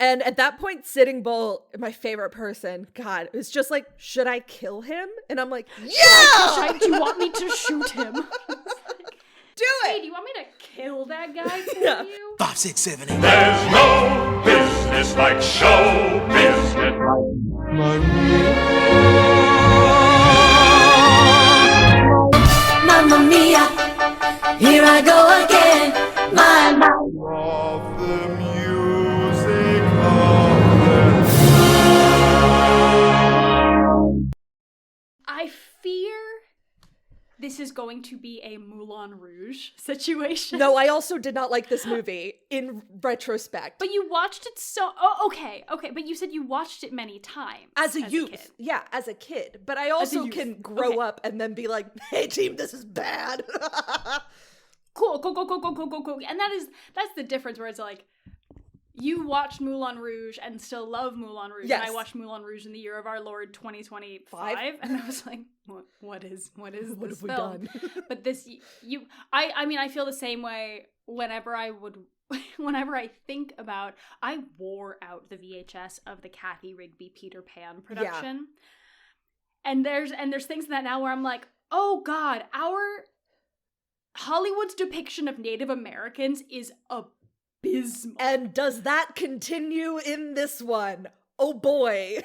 And at that point, Sitting Bull, my favorite person, God, was just like, should I kill him? And I'm like, yeah! Do you want me to shoot him? Do Hey, it! do you want me to kill that guy for Yeah. you? 5, 6, 7, 8. There's no business like show business. Mamma mia, here I go again. My Of the music I fear this is going to be a Moulin Rouge situation. No, I also did not like this movie in retrospect. But you watched it okay, but you said you watched it many times. As a youth. kid. Yeah, as a kid. But I also youth. can grow Okay. up and then be like, hey team, this is bad. Cool. And that's the difference where it's like, you watched Moulin Rouge and still love Moulin Rouge. Yes. And I watched Moulin Rouge in the year of our Lord 2025. And I was like, what is What this have we film? done? But this, I mean, I feel the same way whenever I think about, I wore out the VHS of the Kathy Rigby Peter Pan production. Yeah. And there's things in that now where I'm like, oh God, our Hollywood's depiction of Native Americans is abysmal. And does that continue in this one? Oh boy.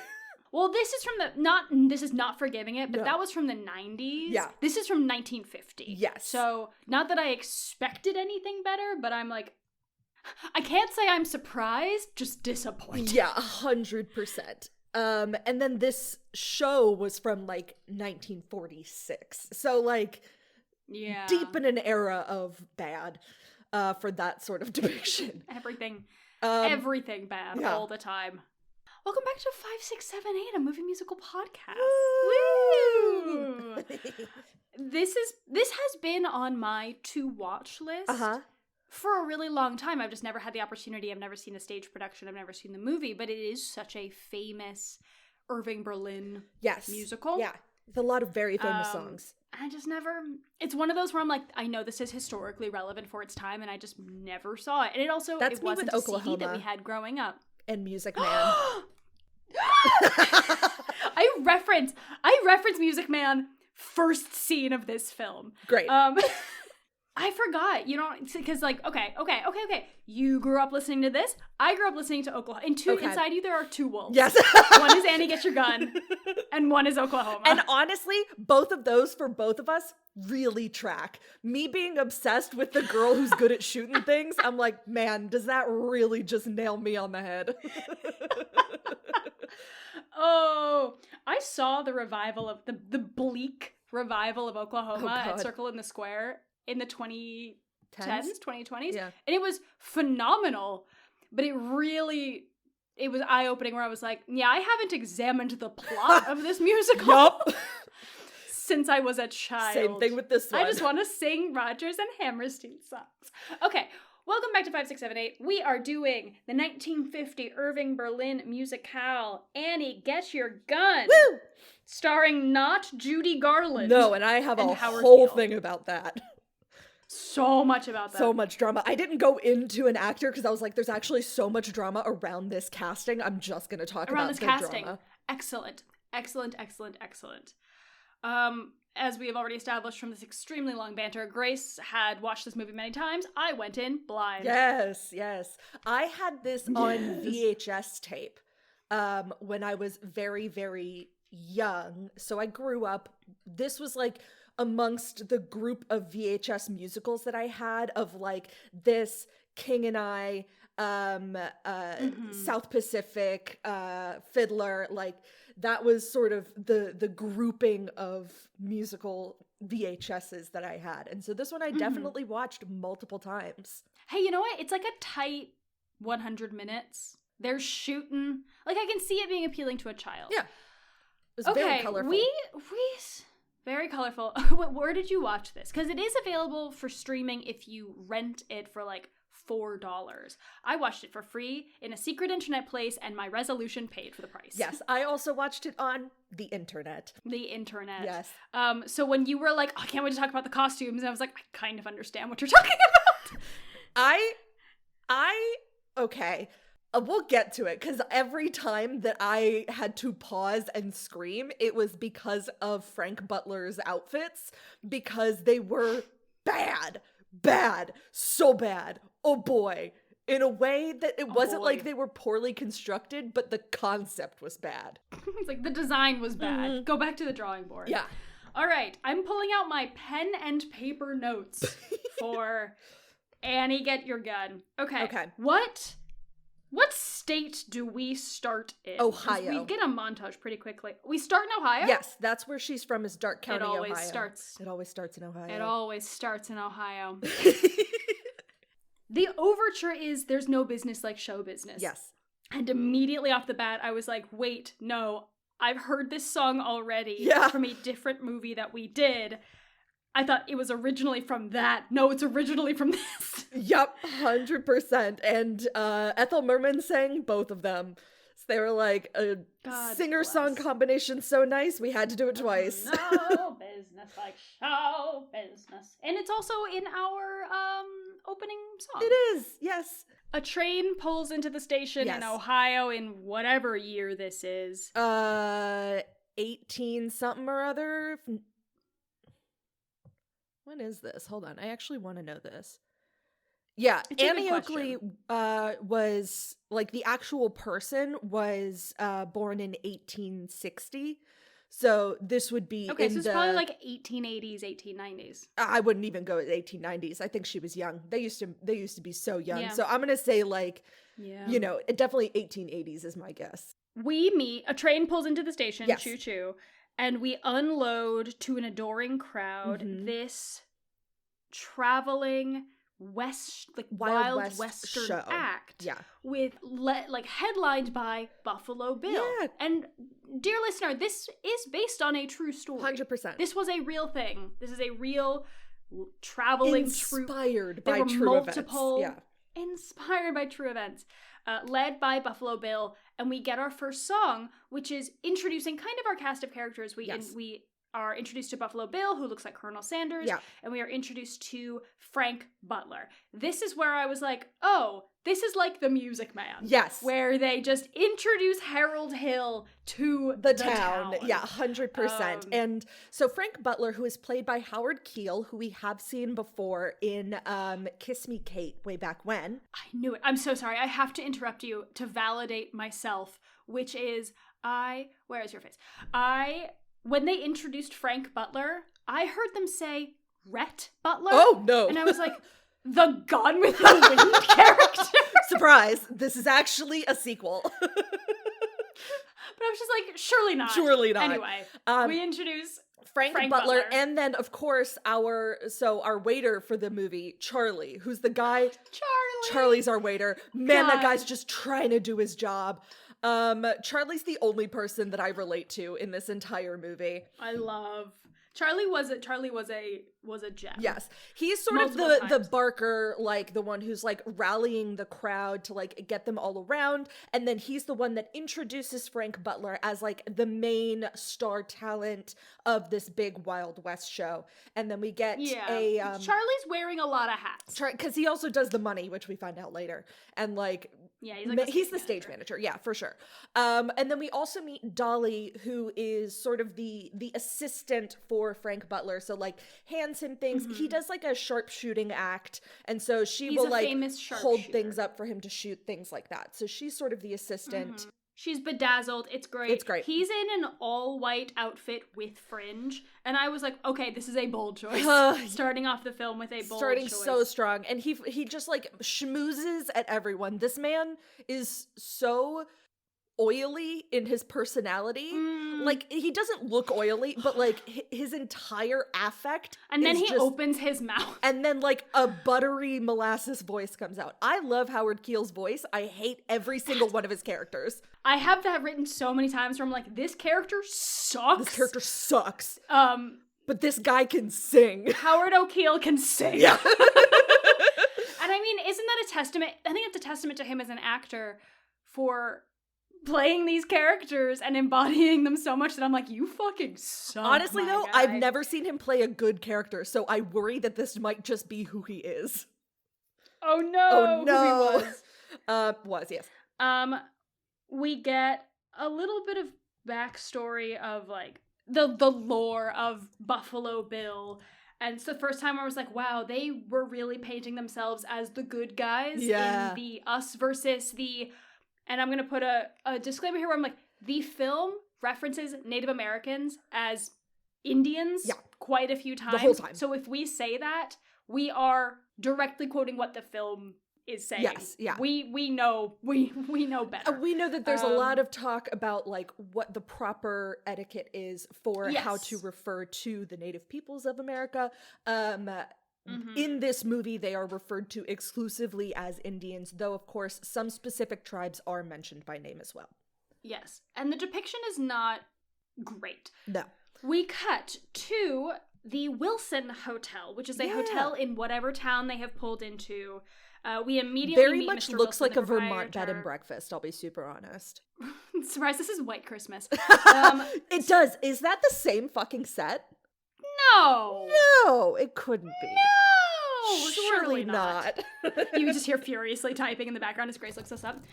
Well, this is not forgiving it, but No. that was from the 90s. Yeah. This is from 1950. Yes. So, not that I expected anything better, but I'm like, I can't say I'm surprised, just disappointed. Yeah, 100%. And then this show was from like 1946. So like Yeah. deep in an era of bad for that sort of depiction. Everything bad yeah. all the time. Welcome back to 5678, a movie musical podcast. Woo! This has been on my to watch list for a really long time. I've just never had the opportunity. I've never seen a stage production. I've never seen the movie, but it is such a famous Irving Berlin musical. Yeah. With a lot of very famous songs. I just never, it's one of those where I'm like, I know this is historically relevant for its time, and I just never saw it. And it also, That's it me wasn't with a Oklahoma. CD that we had growing up. And Music Man. I reference Music Man first scene of this film. Great. I forgot, because like, okay. You grew up listening to this. I grew up listening to Oklahoma. Inside you, there are two wolves. Yes. One is Annie Get Your Gun, and one is Oklahoma. And honestly, both of those for both of us really track. Me being obsessed with the girl who's good at shooting things, I'm like, man, does that really just nail me on the head? Oh, I saw the revival of the bleak revival of Oklahoma at Circle in the Square in the 2010s, 2020s. Yeah. And it was phenomenal, but it was eye-opening where I was like, yeah, I haven't examined the plot of this musical Yup. since I was a child. Same thing with this one. I just want to sing Rodgers and Hammerstein songs. Okay, welcome back to 5678. We are doing the 1950 Irving Berlin musicale, Annie Get Your Gun. Woo! Starring not Judy Garland. No, and I have a Howard whole Keel. thing about that. So much about that. So much drama. I didn't go into an actor because I was like, there's actually so much drama around this casting. I'm just going to talk around about this the casting. drama. Excellent. As we have already established from this extremely long banter, Grace had watched this movie many times. I went in blind. Yes. I had this on VHS tape when I was very, very young. So I grew up. This was like amongst the group of VHS musicals that I had of like this, King and I, South Pacific, Fiddler, like that was sort of the grouping of musical VHSs that I had. And so this one I definitely watched multiple times. Hey, you know what? It's like a tight 100 minutes. They're shooting. Like, I can see it being appealing to a child. Yeah. It was very colorful. Very colorful. Where did you watch this? Because it is available for streaming if you rent it for like $4. I watched it for free in a secret internet place, and my resolution paid for the price. Yes, I also watched it on the internet. The internet. Yes. So when you were like, oh, I can't wait to talk about the costumes, and I was like, I kind of understand what you're talking about. Okay. We'll get to it, because every time that I had to pause and scream, it was because of Frank Butler's outfits, because they were bad, so bad. Oh boy. In a way that it wasn't like they were poorly constructed, but the concept was bad. It's like the design was bad. Go back to the drawing board. Yeah. All right, I'm pulling out my pen and paper notes for Annie, Get Your Gun. Okay. What state do we start in? 'Cause Ohio. We get a montage pretty quickly. We start in Ohio? Yes, that's where she's from, is Dark County, Ohio. It always starts in Ohio. It always starts in Ohio. The overture is There's No Business Like Show Business. Yes. And immediately off the bat, I was like, wait, no, I've heard this song already from a different movie that we did. I thought it was originally from that. No, it's originally from this. Yep, 100%. And Ethel Merman sang both of them. So they were like, a singer-song combination so nice, we had to do it twice. No business like show business. And it's also in our opening song. It is, yes. A train pulls into the station in Ohio in whatever year this is. 18 something or other. When is this? Hold on. I actually want to know this. Yeah, Annie Oakley was, like, the actual person was born in 1860. So this would be okay, so it's probably like 1880s, 1890s. I wouldn't even go with 1890s. I think she was young. They used to be so young. So I'm going to say, like, you know, definitely 1880s is my guess. We meet, a train pulls into the station, choo-choo, and we unload to an adoring crowd this traveling wild western show. Act with headlined by Buffalo Bill. Yeah. And dear listener, this is based on a true story. 100%. This was a real thing. This is a real traveling inspired by true events. Inspired by true events. Led by Buffalo Bill, and we get our first song, which is introducing kind of our cast of characters. We are introduced to Buffalo Bill, who looks like Colonel Sanders, and we are introduced to Frank Butler. This is where I was like, oh, this is like The Music Man. Yes. Where they just introduce Harold Hill to the town. Yeah, 100%. And so Frank Butler, who is played by Howard Keel, who we have seen before in Kiss Me Kate way back when. I knew it. I'm so sorry. I have to interrupt you to validate myself, which is where is your face? When they introduced Frank Butler, I heard them say Rhett Butler. Oh, no. And I was like, the Gone with the Wind character? Surprise, this is actually a sequel. But I was just like, surely not. Surely not. Anyway, we introduce Frank Butler, and then, of course, our waiter for the movie, Charlie, who's the guy. Charlie's our waiter. Man, that guy's just trying to do his job. Charlie's the only person that I relate to in this entire movie. I love Charlie. Was a gem. Yes, he's sort of the barker, like the one who's like rallying the crowd to like get them all around, and then he's the one that introduces Frank Butler as like the main star talent of this big Wild West show. And then we get Charlie's wearing a lot of hats because he also does the money, which we find out later, and like. Yeah, he's the stage manager. Yeah, for sure. And then we also meet Dolly, who is sort of the assistant for Frank Butler. So like hands him things. He does like a sharpshooting act, and so she's will like hold things up for him to shoot, things like that. So she's sort of the assistant. She's bedazzled. It's great. It's great. He's in an all-white outfit with fringe. And I was like, okay, this is a bold choice. Starting off the film with a bold choice. So strong. And he just like schmoozes at everyone. This man is so oily in his personality. Like, he doesn't look oily, but like his entire affect and then he opens his mouth and then like a buttery molasses voice comes out. I love Howard Keel's voice. I hate every single one of his characters. I have that written so many times where I'm like, this character sucks. But this guy can sing. Howard O'Keel can sing. Yeah. And I mean, isn't that a testament? I think it's a testament to him as an actor for playing these characters and embodying them so much that I'm like, you fucking suck. Honestly, though, guy. I've never seen him play a good character, so I worry that this might just be who he is. Oh no! Who he was. Yes. We get a little bit of backstory of like the lore of Buffalo Bill. And it's the first time I was like, wow, they were really painting themselves as the good guys in the us versus the, and I'm going to put a disclaimer here where I'm like, the film references Native Americans as Indians quite a few times. The whole time. So if we say that, we are directly quoting what the film is saying. Yes, yeah. We know better. We know that there's a lot of talk about like what the proper etiquette is for how to refer to the native peoples of America. In this movie, they are referred to exclusively as Indians, though of course some specific tribes are mentioned by name as well. Yes, and the depiction is not great. No. We cut to the Wilson Hotel, which is a hotel in whatever town they have pulled into. We immediately very meet much Mr. looks Wilson, like the a Vermont proprietor. bed and breakfast, I'll be super honest. Surprise, this is White Christmas. It does. Is that the same fucking set? No! No, it couldn't be. No! Surely not. You just hear furiously typing in the background as Grace looks us up.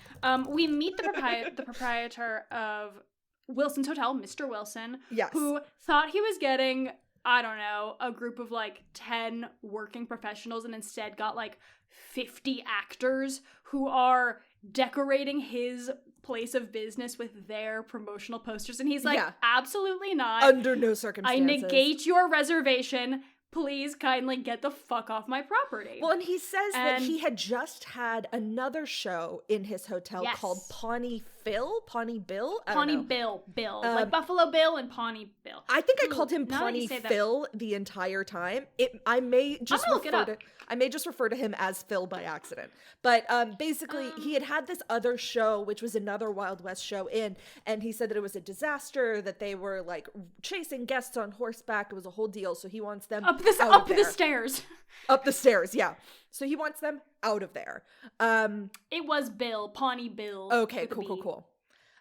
We meet the proprietor of Wilson's Hotel, Mr. Wilson, who thought he was getting, I don't know, a group of like 10 working professionals and instead got like 50 actors who are decorating his place of business with their promotional posters. And he's like, absolutely not. Under no circumstances. I negate your reservation. Please kindly get the fuck off my property. Well, and he says that he had just had another show in his hotel called Pawnee Bill? Like Buffalo Bill and Pawnee Bill. I think I called him Pawnee Phil the entire time. I may just refer to him as Phil by accident. But basically, he had this other show, which was another Wild West show and he said that it was a disaster, that they were like chasing guests on horseback. It was a whole deal. So he wants them up the stairs. Up the stairs, yeah. So he wants them out of there. It was Bill, Pawnee Bill. Okay, cool.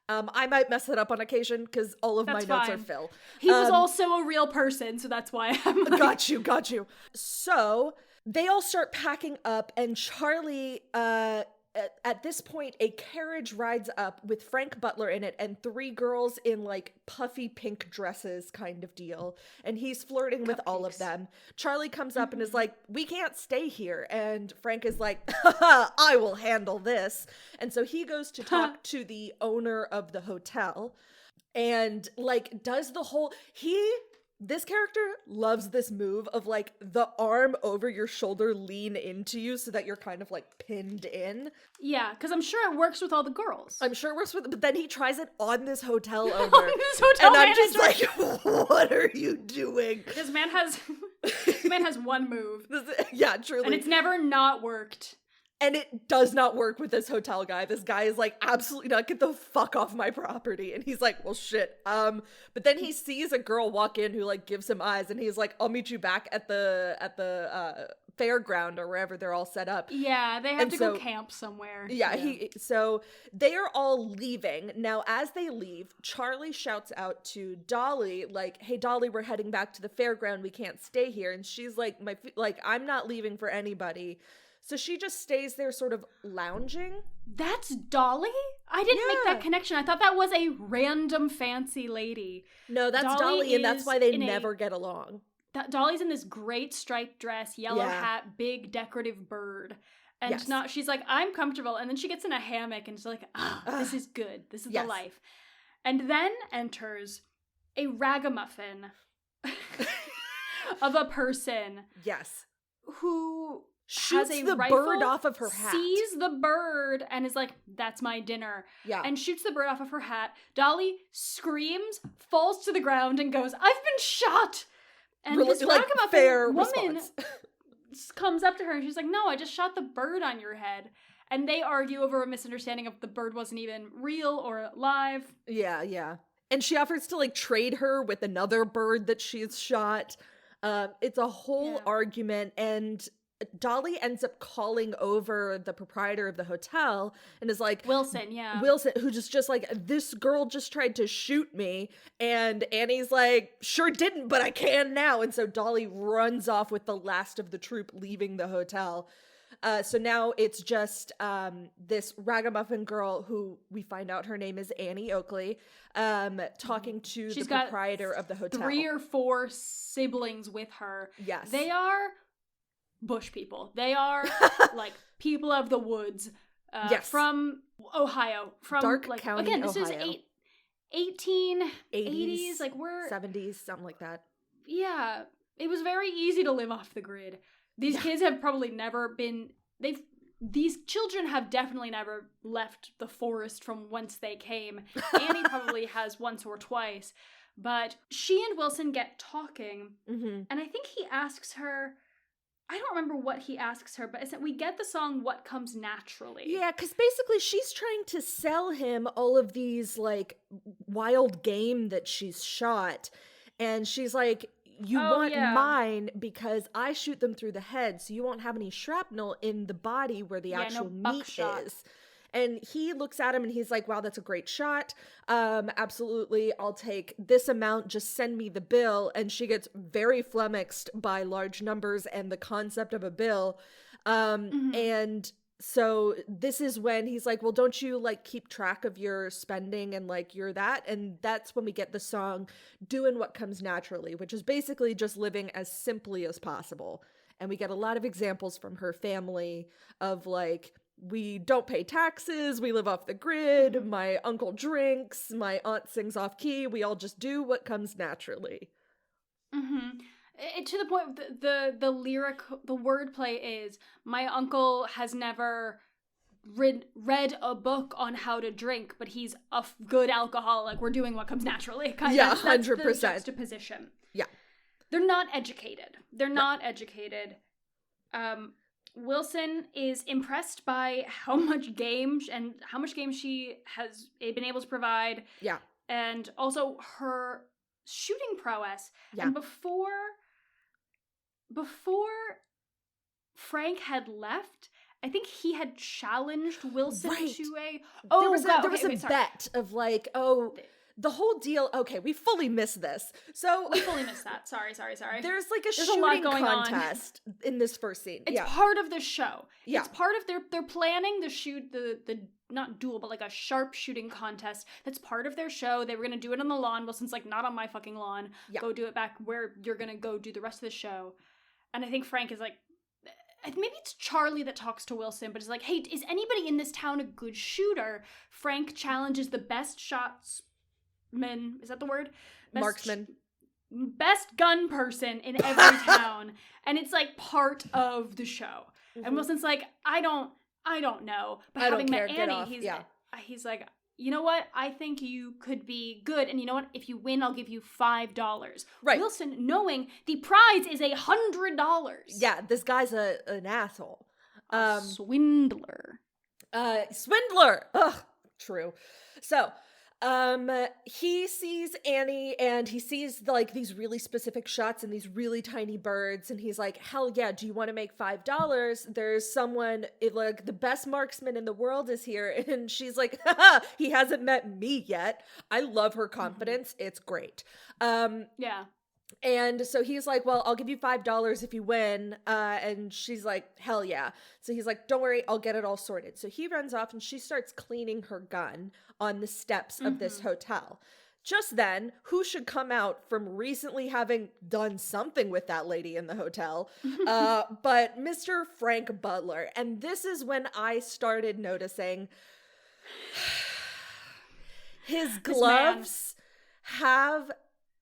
I might mess it up on occasion because all of my notes are Phil. He was also a real person, so that's why I'm like... Got you. So they all start packing up, and Charlie, at this point, a carriage rides up with Frank Butler in it and 3 girls in like puffy pink dresses kind of deal. And he's flirting with all of them. Charlie comes up and is like, we can't stay here. And Frank is like, I will handle this. And so he goes to talk to the owner of the hotel and like does the whole, this character loves this move of like the arm over your shoulder lean into you so that you're kind of like pinned in. Yeah, because I'm sure it works with all the girls. I'm sure it works with, but then he tries it on this hotel owner. On this hotel and manager. I'm just like, what are you doing? This man has one move. Yeah, truly. And it's never not worked. And it does not work with this hotel guy. This guy is like, absolutely not, get the fuck off my property. And he's like, well, shit. But then he sees a girl walk in who like gives him eyes and he's like, I'll meet you back at the fairground or wherever they're all set up. Yeah, they have to go camp somewhere. Yeah, so they are all leaving. Now, as they leave, Charlie shouts out to Dolly, like, hey, Dolly, we're heading back to the fairground. We can't stay here. And she's like, I'm not leaving for anybody. So she just stays there sort of lounging. That's Dolly? I didn't make that connection. I thought that was a random fancy lady. No, that's Dolly and that's why they never get along. Dolly's in this great striped dress, yellow hat, big decorative bird. And she's like, I'm comfortable. And then she gets in a hammock and she's like, this is good. This is the life. And then enters a ragamuffin of a person. Yes. Who... shoots has a the rifle, bird off of her hat. Sees the bird and is like, that's my dinner. Yeah. And shoots the bird off of her hat. Dolly screams, falls to the ground, and goes, I've been shot! And really, this ragamuffin fair woman comes up to her and she's like, no, I just shot the bird on your head. And they argue over a misunderstanding of the bird wasn't even real or live. Yeah. And she offers to like trade her with another bird that she's shot. It's a whole argument, and Dolly ends up calling over the proprietor of the hotel and is like, Wilson, who's just like, this girl just tried to shoot me. And Annie's like, sure didn't, but I can now. And so Dolly runs off with the last of the troop leaving the hotel. So now it's just this ragamuffin girl who we find out her name is Annie Oakley, talking to She's the proprietor of the hotel. 3 or 4 siblings with her. Yes. They are bush people. They are like people of the woods. Yes. From Ohio. From Dark like, County, again, this Ohio. is 1880s. Like we're 70s, something like that. Yeah, it was very easy to live off the grid. These kids have probably never been, these children have definitely never left the forest from whence they came. Annie probably has once or twice, but she and Wilson get talking, and I think he asks her, I don't remember what he asks her, but we get the song What Comes Naturally. Yeah, because basically she's trying to sell him all of these, like, wild game that she's shot. And she's like, you want mine because I shoot them through the head, so you won't have any shrapnel in the body where the actual meat buckshot. is. And he looks at him and he's like, wow, that's a great shot. Absolutely, I'll take this amount. Just send me the bill. And she gets very flummoxed by large numbers and the concept of a bill. And so this is when he's like, well, don't you like keep track of your spending and like you're that? And that's when we get the song Doing What Comes Naturally, which is basically just living as simply as possible. And we get a lot of examples from her family of like, we don't pay taxes, we live off the grid, my uncle drinks, my aunt sings off key, we all just do what comes naturally. To the point, the lyric, the wordplay is, my uncle has never read a book on how to drink, but he's a good alcoholic. We're doing what comes naturally. Yeah, that's 100%. The juxtaposition. Yeah. They're not educated. Wilson is impressed by how much game she has been able to provide. Yeah. And also her shooting prowess. Yeah. And before Frank had left, I think he had challenged Wilson to a... Oh, there was a bet of like, the whole deal. Okay, we fully missed this. So we fully missed that. Sorry. There's like a There's shooting a lot going contest in this first scene. It's part of the show. Yeah. It's part of they're planning to shoot the not duel, but like a sharp shooting contest. That's part of their show. They were gonna do it on the lawn. Wilson's like, not on my fucking lawn. Yeah. Go do it back where you're gonna go do the rest of the show. And I think Frank is like, maybe it's Charlie that talks to Wilson, but it's like, hey, is anybody in this town a good shooter? Frank challenges the best shotsman. Is that the word? Marksman. Best gun person in every town. And it's like part of the show. And Wilson's like, I don't know. But having met Annie, he's like, you know what? I think you could be good. And you know what? If you win, I'll give you $5. Right. Wilson, knowing the prize is $100. Yeah, this guy's an asshole. Swindler. Swindler. Ugh, true. So, he sees Annie and he sees like these really specific shots and these really tiny birds. And he's like, hell yeah, do you want to make $5? There's someone, like the best marksman in the world is here. And she's like, haha, he hasn't met me yet. I love her confidence. It's great. Yeah. And so he's like, well, I'll give you $5 if you win. And she's like, hell yeah. So he's like, don't worry, I'll get it all sorted. So he runs off and she starts cleaning her gun on the steps of this hotel. Just then, who should come out from recently having done something with that lady in the hotel, but Mr. Frank Butler. And this is when I started noticing his gloves have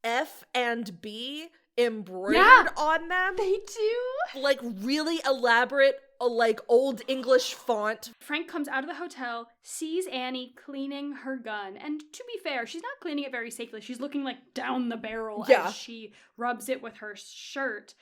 F and B embroidered on them. They do. Like really elaborate, like old English font. Frank comes out of the hotel, sees Annie cleaning her gun. And to be fair, she's not cleaning it very safely. She's looking like down the barrel as she rubs it with her shirt.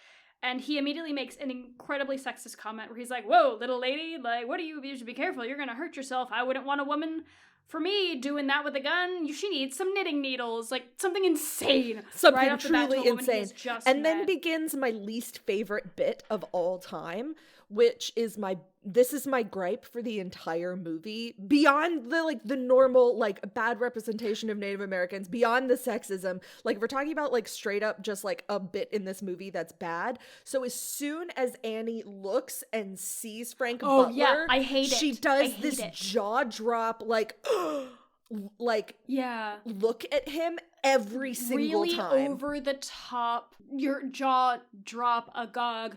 And he immediately makes an incredibly sexist comment where he's like, whoa, little lady, like, what are you should be careful. You're going to hurt yourself. I wouldn't want a woman... For me, doing that with a gun, she needs some knitting needles, like something insane. Something right truly insane. And then begins my least favorite bit of all time, which is this is my gripe for the entire movie, beyond the normal like bad representation of Native Americans, beyond the sexism. Like, if we're talking about like straight up just like a bit in this movie that's bad. So as soon as Annie looks and sees Frank Butler, yeah, I hate it. She does this jaw drop like like look at him every single really time. Over the top, your jaw drop, agog,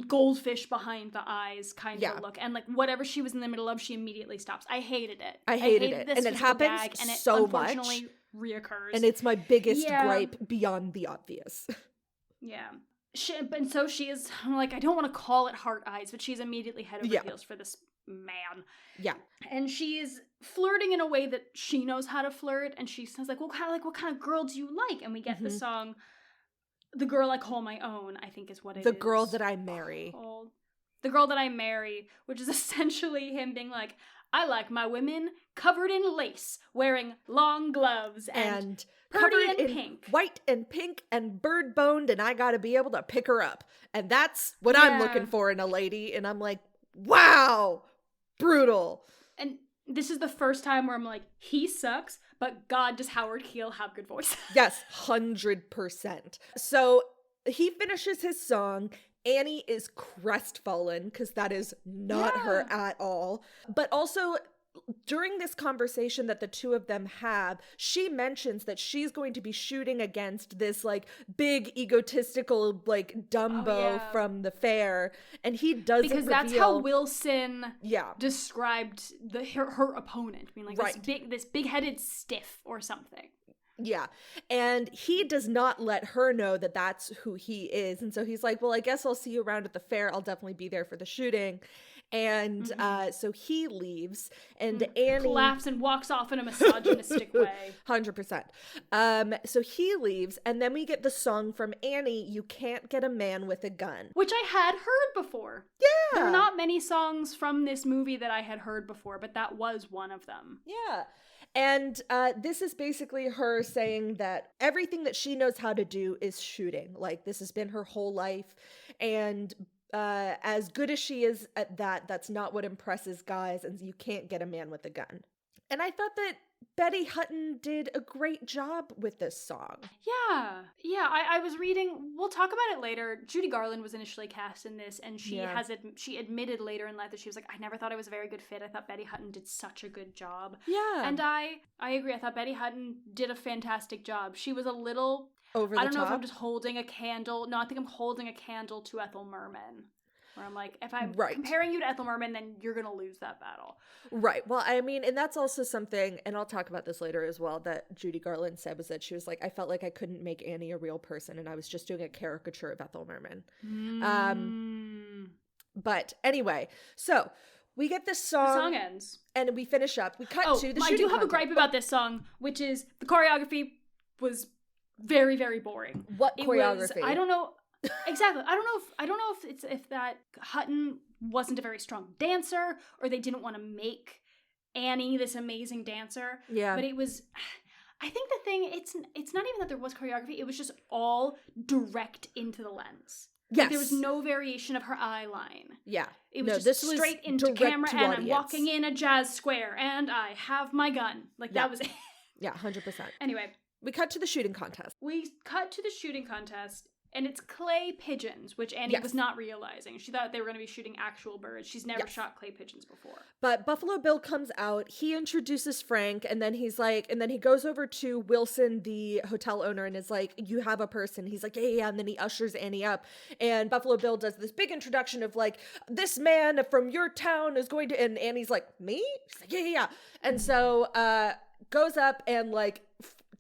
goldfish behind the eyes kind of a look, and like whatever she was in the middle of, she immediately stops. I hated it. I hated it, and it happens and so it unfortunately reoccurs, and it's my biggest gripe beyond the obvious. And so she is, I'm like, I don't want to call it heart eyes, but she's immediately head over heels for this man. Yeah. And she is flirting in a way that she knows how to flirt, and she says like, what kind of girl do you like? And we get the song The Girl I Call My Own, I think is what it is. The Girl That I Marry. Called. The Girl That I Marry, which is essentially him being like, I like my women covered in lace, wearing long gloves and covered in pink. White and pink and bird boned, and I gotta be able to pick her up. And that's what I'm looking for in a lady. And I'm like, wow, brutal. And this is the first time where I'm like, he sucks, but God, does Howard Keel have good voice? Yes, 100%. So he finishes his song. Annie is crestfallen because that is not her at all. But also, during this conversation that the two of them have, she mentions that she's going to be shooting against this like big egotistical like Dumbo from the fair, and he doesn't because that's how Wilson described her opponent, being like this big-headed stiff or something. Yeah. And he does not let her know that that's who he is. And so he's like, well, I guess I'll see you around at the fair. I'll definitely be there for the shooting. And so he leaves, and Annie laughs and walks off in a misogynistic way. 100%. So he leaves, and then we get the song from Annie, You Can't Get a Man with a Gun. Which I had heard before. Yeah. There are not many songs from this movie that I had heard before, but that was one of them. Yeah. And this is basically her saying that everything that she knows how to do is shooting. Like, this has been her whole life. And as good as she is at that, that's not what impresses guys, and you can't get a man with a gun. And I thought that Betty Hutton did a great job with this song. Yeah. I was reading, we'll talk about it later. Judy Garland was initially cast in this, and she admitted later in life that she was like, I never thought I was a very good fit. I thought Betty Hutton did such a good job. Yeah. And I agree. I thought Betty Hutton did a fantastic job. She was a little over the top. I don't know if I'm just holding a candle. No, I think I'm holding a candle to Ethel Merman. Where I'm like, if I'm comparing you to Ethel Merman, then you're going to lose that battle. Right. Well, I mean, and that's also something, and I'll talk about this later as well, that Judy Garland said, was that she was like, I felt like I couldn't make Annie a real person, and I was just doing a caricature of Ethel Merman. But anyway, so we get this song. The song ends. And we finish up. We cut to the shooting I do have contest. a gripe about this song, which is the choreography was very, very boring. What choreography? I don't know. Exactly. I don't know if that Hutton wasn't a very strong dancer, or they didn't want to make Annie this amazing dancer. Yeah. But it was, I think the thing, it's not even that there was choreography, it was just all direct into the lens. Yes. Like, there was no variation of her eye line. Yeah. It was just straight into camera, and I'm walking in a jazz square, and I have my gun. Like, that was it. Yeah, 100%. Anyway. We cut to the shooting contest. And it's clay pigeons, which Annie was not realizing. She thought they were going to be shooting actual birds. She's never shot clay pigeons before. But Buffalo Bill comes out. He introduces Frank, and then he's like, and then he goes over to Wilson, the hotel owner, and is like, you have a person. He's like, yeah. And then he ushers Annie up. And Buffalo Bill does this big introduction of like, this man from your town is going to, and Annie's like, me? She's like, yeah. And so goes up and like,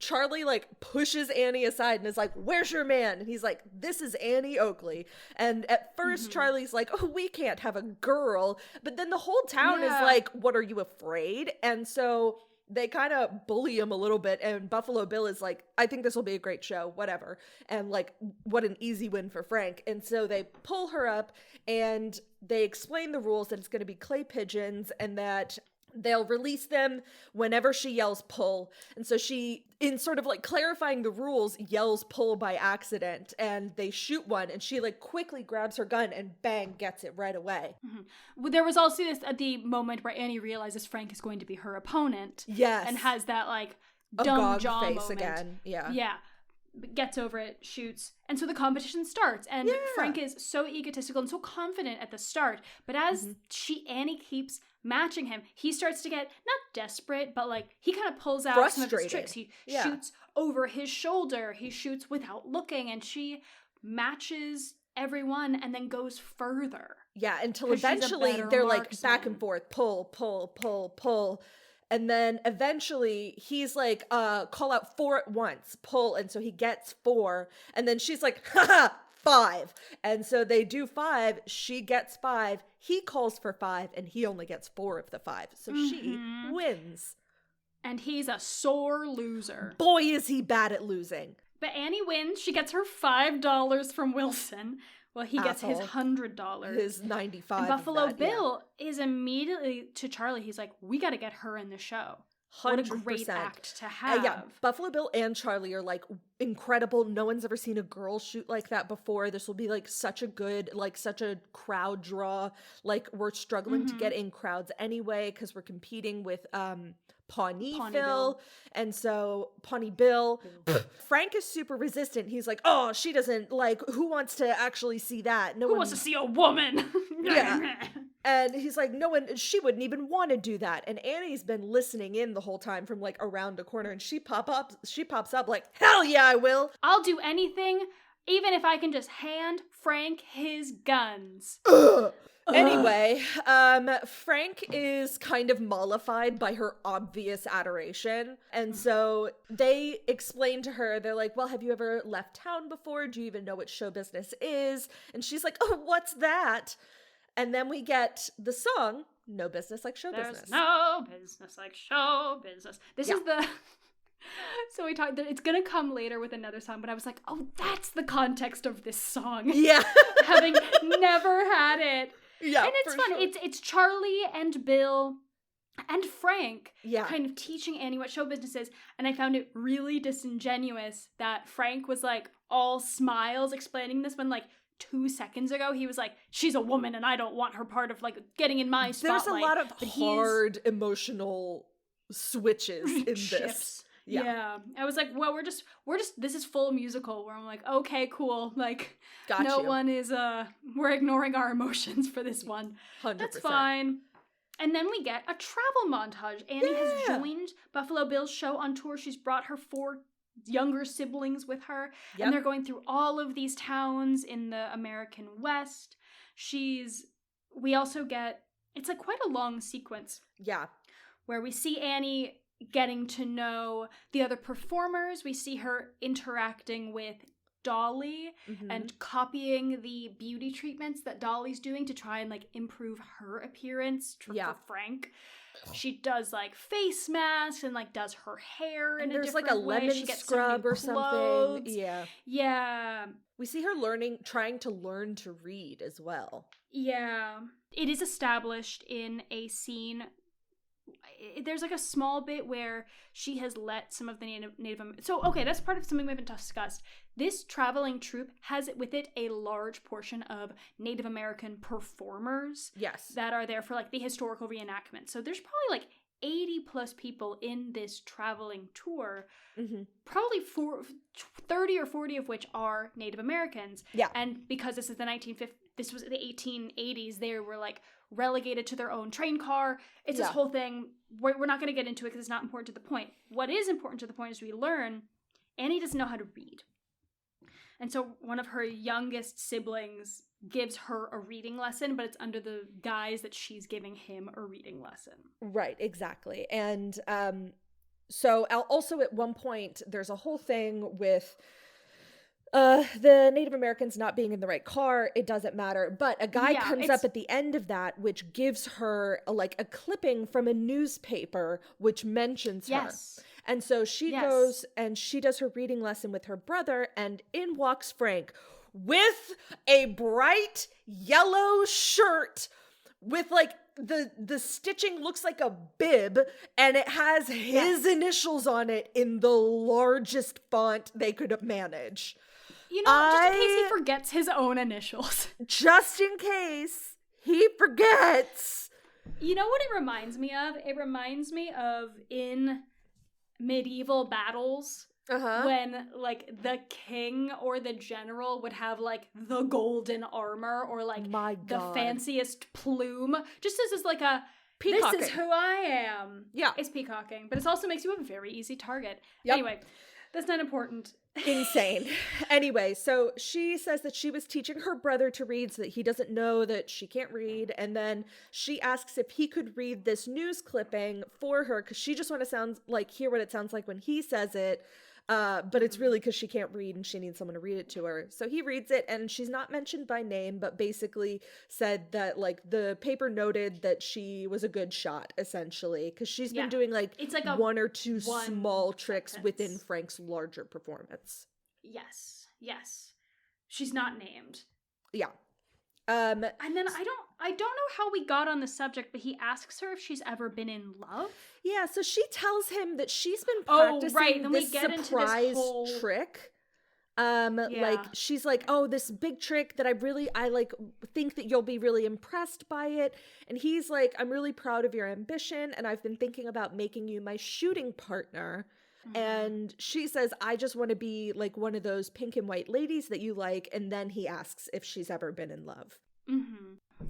Charlie like pushes Annie aside and is like, where's your man? And he's like, this is Annie Oakley. And at first Charlie's like, oh, we can't have a girl. But then the whole town is like, what, are you afraid? And so they kind of bully him a little bit. And Buffalo Bill is like, I think this will be a great show, whatever. And like, what an easy win for Frank. And so they pull her up and they explain the rules, that it's going to be clay pigeons, and that They'll release them whenever she yells pull. And so she, in sort of like clarifying the rules, yells pull by accident, and they shoot one, and she like quickly grabs her gun and bang, gets it right away. Well, there was also this at the moment where Annie realizes Frank is going to be her opponent. Yes. And has that like A dumb gog jaw face moment. again. Yeah. Yeah. Gets over it, shoots, and so the competition starts. And Yeah. Frank is so egotistical and so confident at the start, but as Annie keeps matching him, he starts to get not desperate, but like he kind of pulls out some of his Frustrated. tricks. He Yeah. shoots over his shoulder, he shoots without looking, and she matches everyone and then goes further. Yeah, until 'Cause she's a eventually better they're like back marksman. and forth, pull, pull, pull, pull. And then eventually he's like, call out 4 at once, pull. And so he gets 4. And then she's like, haha, 5. And so they do 5. She gets 5. He calls for 5, and he only gets 4 of the 5. So she wins. And he's a sore loser. Boy, is he bad at losing. But Annie wins. She gets her $5 from Wilson. Well, he gets his Asshole. $100. His 95. And of Buffalo that, yeah. Bill is immediately to Charlie. He's like, we got to get her in the show. What a great 100%. act to have. Yeah, Buffalo Bill and Charlie are like incredible. No one's ever seen a girl shoot like that before. This will be like such a good, like such a crowd draw. Like we're struggling to get in crowds anyway because we're competing with Pawnee Phil. Bill. And so Pawnee Bill, Frank is super resistant. He's like, oh, she doesn't like, who wants to actually see that? No Who one wants to see a woman? Yeah. And he's like, no one, she wouldn't even want to do that. And Annie's been listening in the whole time from like around a corner, and she pops up like, hell yeah, I will. I'll do anything, even if I can just hand Frank his guns. Anyway, Frank is kind of mollified by her obvious adoration. And so they explain to her, they're like, well, have you ever left town before? Do you even know what show business is? And she's like, oh, what's that? And then we get the song, No Business Like Show There's Business. no business like show business. This Yeah. is the... So we talked, it's gonna come later with another song, but I was like, oh, that's the context of this song. Yeah. Having never had it. Yeah. And it's for fun. sure. It's Charlie and Bill and Frank Yeah. kind of teaching Annie what show business is. And I found it really disingenuous that Frank was like all smiles explaining this when like 2 seconds ago he was like, she's a woman and I don't want her part of like getting in my spotlight. There's a lot of But he's- hard emotional switches in this. shifts. Yeah. Yeah. I was like, well, we're just this is full musical where I'm like, okay, cool. Like Got no you. one is we're ignoring our emotions for this one. 100%. That's fine. And then we get a travel montage. Annie has Yeah. joined Buffalo Bill's show on tour. She's brought her 4 younger siblings with her. Yep. And they're going through all of these towns in the American West. We also get, it's like quite a long sequence Yeah. where we see Annie getting to know the other performers. We see her interacting with Dolly Mhm. and copying the beauty treatments that Dolly's doing to try and like improve her appearance for Frank. She does like face masks and like does her hair in And a there's different like a way. lemon She gets some scrub new or something. clothes. Yeah. Yeah. We see her trying to learn to read as well. Yeah. It is established in a scene. There's like a small bit where she has let some of the Native Americans. So, okay, that's part of something we haven't discussed. This traveling troupe has with it a large portion of Native American performers Yes. that are there for like the historical reenactment. So there's probably like 80 plus people in this traveling tour, Mm-hmm. probably 30 or 40 of which are Native Americans. Yeah. And because this is this was the 1880s, they were like relegated to their own train car. It's this Yeah. whole thing. We're not going to get into it because it's not important to the point. What is important to the point is we learn Annie doesn't know how to read. And so one of her youngest siblings gives her a reading lesson, but it's under the guise that she's giving him a reading lesson. Right, exactly. And so also at one point, there's a whole thing with the Native Americans not being in the right car. It doesn't matter. But a guy Yeah, comes it's- up at the end of that, which gives her a clipping from a newspaper, which mentions her. Yes. And so she Yes. goes and she does her reading lesson with her brother, and in walks Frank with a bright yellow shirt with like the stitching looks like a bib, and it has his initials on it in the largest font they could manage. You know, just in case he forgets his own initials. Just in case he forgets. You know what it reminds me of? It reminds me of in medieval battles when, like, the king or the general would have, like, the golden armor or, like, the fanciest plume. Just as like a, Peacocking. this is who I am. Yeah. It's peacocking. But it also makes you a very easy target. Yep. Anyway, that's not important. Insane. Anyway, so she says that she was teaching her brother to read so that he doesn't know that she can't read. And then she asks if he could read this news clipping for her because she just want to hear what it sounds like when he says it. But it's really because she can't read and she needs someone to read it to her. So he reads it, and she's not mentioned by name, but basically said that, like, the paper noted that she was a good shot, essentially, because she's been doing, like, it's like one or two small tricks sentence within Frank's larger performance. Yes. She's not named. Yeah. And then I don't know how we got on the subject, but he asks her if she's ever been in love. Yeah, so she tells him that she's been practicing Then this we get surprise into this whole trick. Like, she's like, oh, this big trick that I like think that you'll be really impressed by it. And he's like, I'm really proud of your ambition, and I've been thinking about making you my shooting partner. And she says, I just want to be like one of those pink and white ladies that you like. And then he asks if she's ever been in love.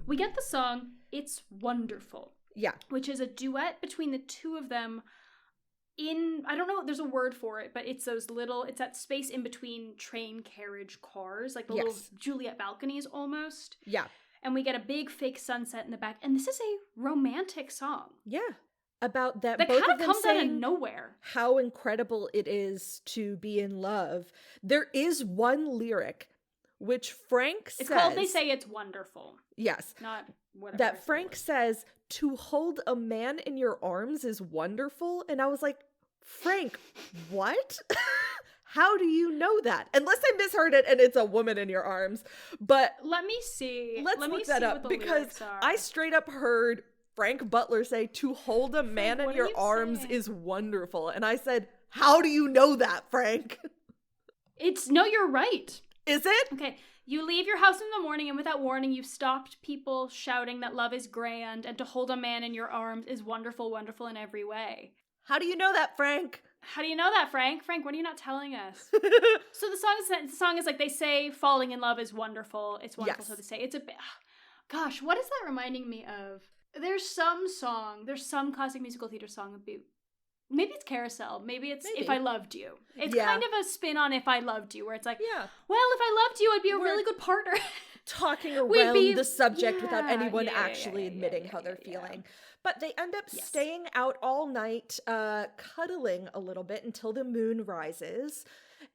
We get the song It's Wonderful. Yeah. Which is a duet between the two of them in, I don't know, there's a word for it, but it's it's that space in between train, carriage, cars, like the little Juliet balconies almost. Yeah. And we get a big fake sunset in the back. And this is a romantic song. Yeah. About that both kind of comes out of nowhere. How incredible it is to be in love. There is one lyric which Frank says, it's called They Say It's Wonderful. Yes. Not whatever. That Frank says, to hold a man in your arms is wonderful. And I was like, Frank, what? How do you know that? Unless I misheard it and it's a woman in your arms. But let me see. Let's look that up, because I straight up heard Frank Butler say, to hold a man in your arms is wonderful. And I said, how do you know that, Frank? No, you're right. Is it? Okay. You leave your house in the morning, and without warning, you've stopped people shouting that love is grand and to hold a man in your arms is wonderful, wonderful in every way. How do you know that, Frank? How do you know that, Frank? Frank, what are you not telling us? So the song is like, they say falling in love is wonderful. It's wonderful, so they say. It's a bit... Gosh, what is that reminding me of? There's some classic musical theater song about... Maybe it's Carousel. Maybe it's If I Loved You. It's kind of a spin on If I Loved You, where it's like, well, if I loved you, I'd be a really good partner. Talking around the subject without anyone actually admitting how they're feeling. But they end up staying out all night, cuddling a little bit until the moon rises.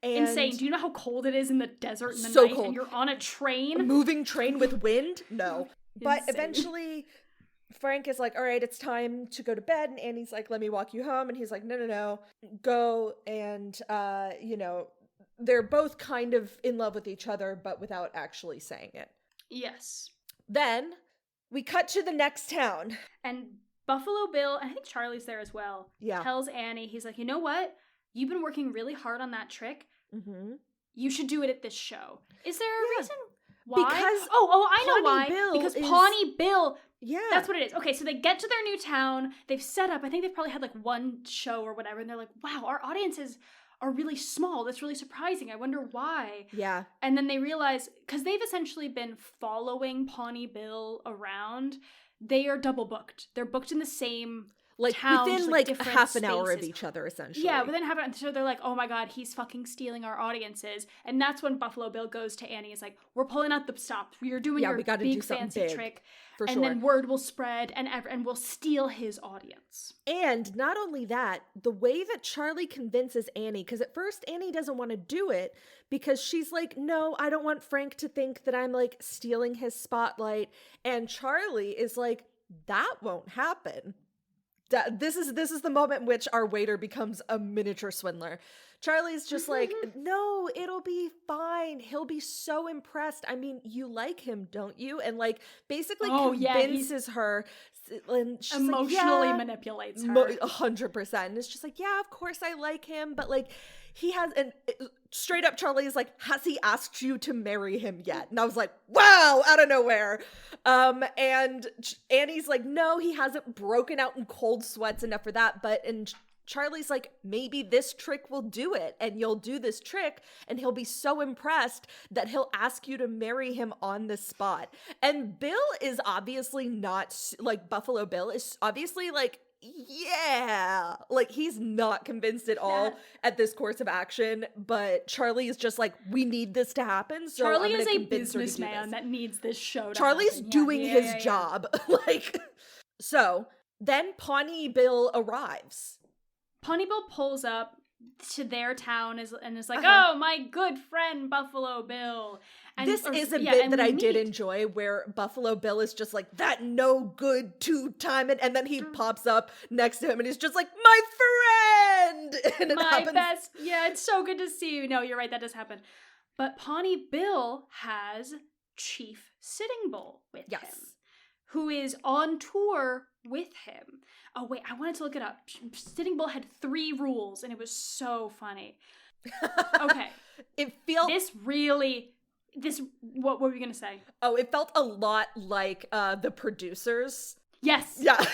And insane. Do you know how cold it is in the desert in the night? Cold. And you're on a train? A moving train with wind? No. But eventually... Frank is like, all right, it's time to go to bed. And Annie's like, let me walk you home. And he's like, no, go. And, they're both kind of in love with each other, but without actually saying it. Yes. Then we cut to the next town. And Buffalo Bill, and I think Charlie's there as well, tells Annie, he's like, you know what? You've been working really hard on that trick. Mm-hmm. You should do it at this show. Is there a reason why? Because I know why. Bill because Pawnee Bill... Yeah. That's what it is. Okay, so they get to their new town. They've set up, I think they've probably had like one show or whatever. And they're like, wow, our audiences are really small. That's really surprising. I wonder why. Yeah. And then they realize, because they've essentially been following Pawnee Bill around, they are double booked. They're booked in the same town, within like half an hour of each other, essentially. Yeah, within half an hour. So they're like, oh my God, he's fucking stealing our audiences. And that's when Buffalo Bill goes to Annie. Is like, we're pulling out the stops. You're doing your big fancy trick. And then word will spread and we'll steal his audience. And not only that, the way that Charlie convinces Annie, because at first Annie doesn't want to do it because she's like, no, I don't want Frank to think that I'm like stealing his spotlight. And Charlie is like, that won't happen. this is the moment in which our waiter becomes a miniature swindler. Charlie's just like, no, it'll be fine. He'll be so impressed. I mean, you like him, don't you? And like basically convinces her, and she's emotionally like, manipulates her 100%. And it's just like, yeah, of course I like him, but like he has, and straight up Charlie is like, has he asked you to marry him yet? And I was like, wow, out of nowhere. And Annie's like, no, he hasn't broken out in cold sweats enough for that. And Charlie's like, maybe this trick will do it, and you'll do this trick and he'll be so impressed that he'll ask you to marry him on the spot. And Bill is obviously not, like, Buffalo Bill is obviously like, yeah, like he's not convinced at all at this course of action, but Charlie is just like, we need this to happen. So Charlie is a businessman that needs this show to Charlie's happen. doing his job. Like, so then Pawnee Bill arrives. Pawnee Bill pulls up to their town and is like, oh, my good friend Buffalo Bill. And, this is a bit that I did enjoy, where Buffalo Bill is just like, that no good two-timing, and then he pops up next to him and he's just like, my friend! And it happens. Best. Yeah, it's so good to see you. No, you're right, that does happen. But Pawnee Bill has Chief Sitting Bull with him, who is on tour with him. Oh, wait, I wanted to look it up. Sitting Bull had 3 rules, and it was so funny. Okay. It feels... What were you going to say? Oh, it felt a lot like the producers. Yes. Yeah.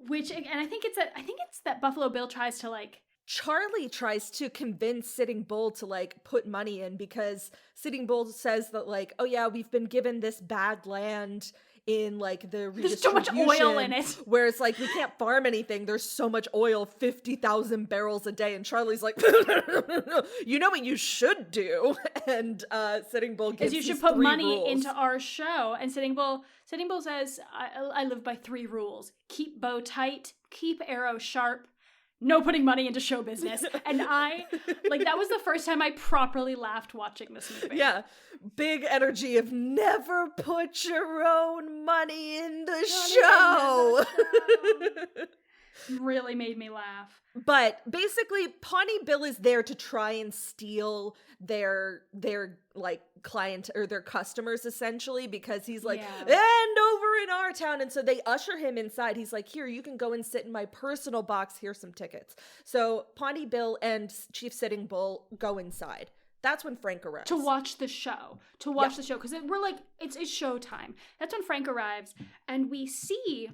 Which, and I think it's that Buffalo Bill tries to, like... Charlie tries to convince Sitting Bull to, like, put money in, because Sitting Bull says that, like, oh yeah, we've been given this bad land in, like, the redistribution. There's so much oil in it. Where it's like, we can't farm anything. There's so much oil, 50,000 barrels a day. And Charlie's like, you know what you should do? And Sitting Bull gives you should put money rules into our show. And Sitting Bull says, I live by 3 rules. Keep bow tight, keep arrow sharp, no putting money into show business. And I, like, that was the first time I properly laughed watching this movie. Yeah. Big energy of never put your own money in the show. Really made me laugh. But basically, Pawnee Bill is there to try and steal their like client or their customers, essentially, because he's like, and over in our town. And so they usher him inside. He's like, here, you can go and sit in my personal box. Here's some tickets. So Pawnee Bill and Chief Sitting Bull go inside. That's when Frank arrives. To watch the show. Because we're like, it's showtime. That's when Frank arrives. And we see,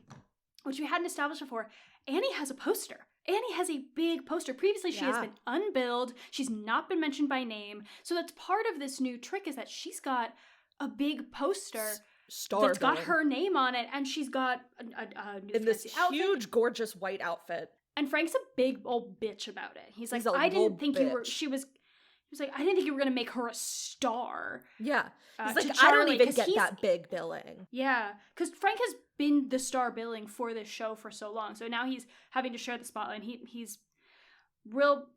which we hadn't established before, Annie has a poster. Annie has a big poster. Previously, she has been unbilled. She's not been mentioned by name. So that's part of this new trick, is that she's got a big poster that's got her name on it. And she's got a new in this huge, gorgeous white outfit. And Frank's a big old bitch about it. He's like, I didn't think you were... He was like, I didn't think you were going to make her a star. Yeah. He's like, Charlie, I don't even get that big billing. Yeah. Because Frank has been the star billing for this show for so long. So now he's having to share the spotlight. And he's real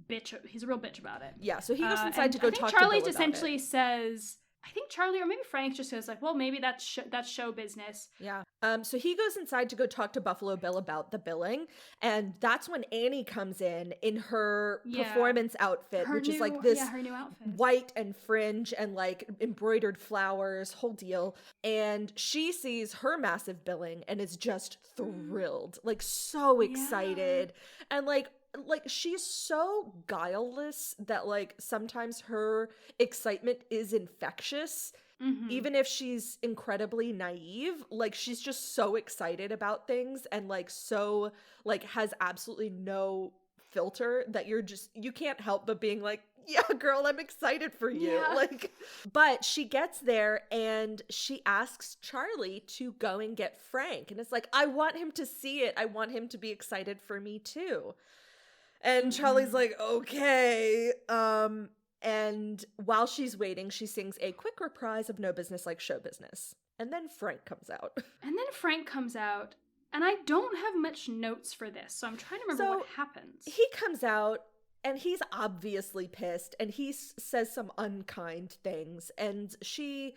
bitch. He's a real bitch about it. Yeah. So he goes inside to go talk to Bill Charlie about essentially it. says... I think Charlie, or maybe Frank, just says like, well, maybe that's show business. Yeah. So he goes inside to go talk to Buffalo Bill about the billing. And that's when Annie comes in her performance outfit, which is like this her new outfit. White and fringe and like embroidered flowers, whole deal. And she sees her massive billing and is just thrilled, like so excited. And like she's so guileless that like sometimes her excitement is infectious. Even if she's incredibly naive, like she's just so excited about things and like so like has absolutely no filter that you can't help but being like, yeah, girl, I'm excited for you. Yeah. Like, but she gets there and she asks Charlie to go and get Frank. And it's like, I want him to see it. I want him to be excited for me too. And Charlie's like, okay. And while she's waiting, she sings a quick reprise of No Business Like Show Business. And then Frank comes out. And I don't have much notes for this, so I'm trying to remember what happens. He comes out, and he's obviously pissed, and he says some unkind things. And she,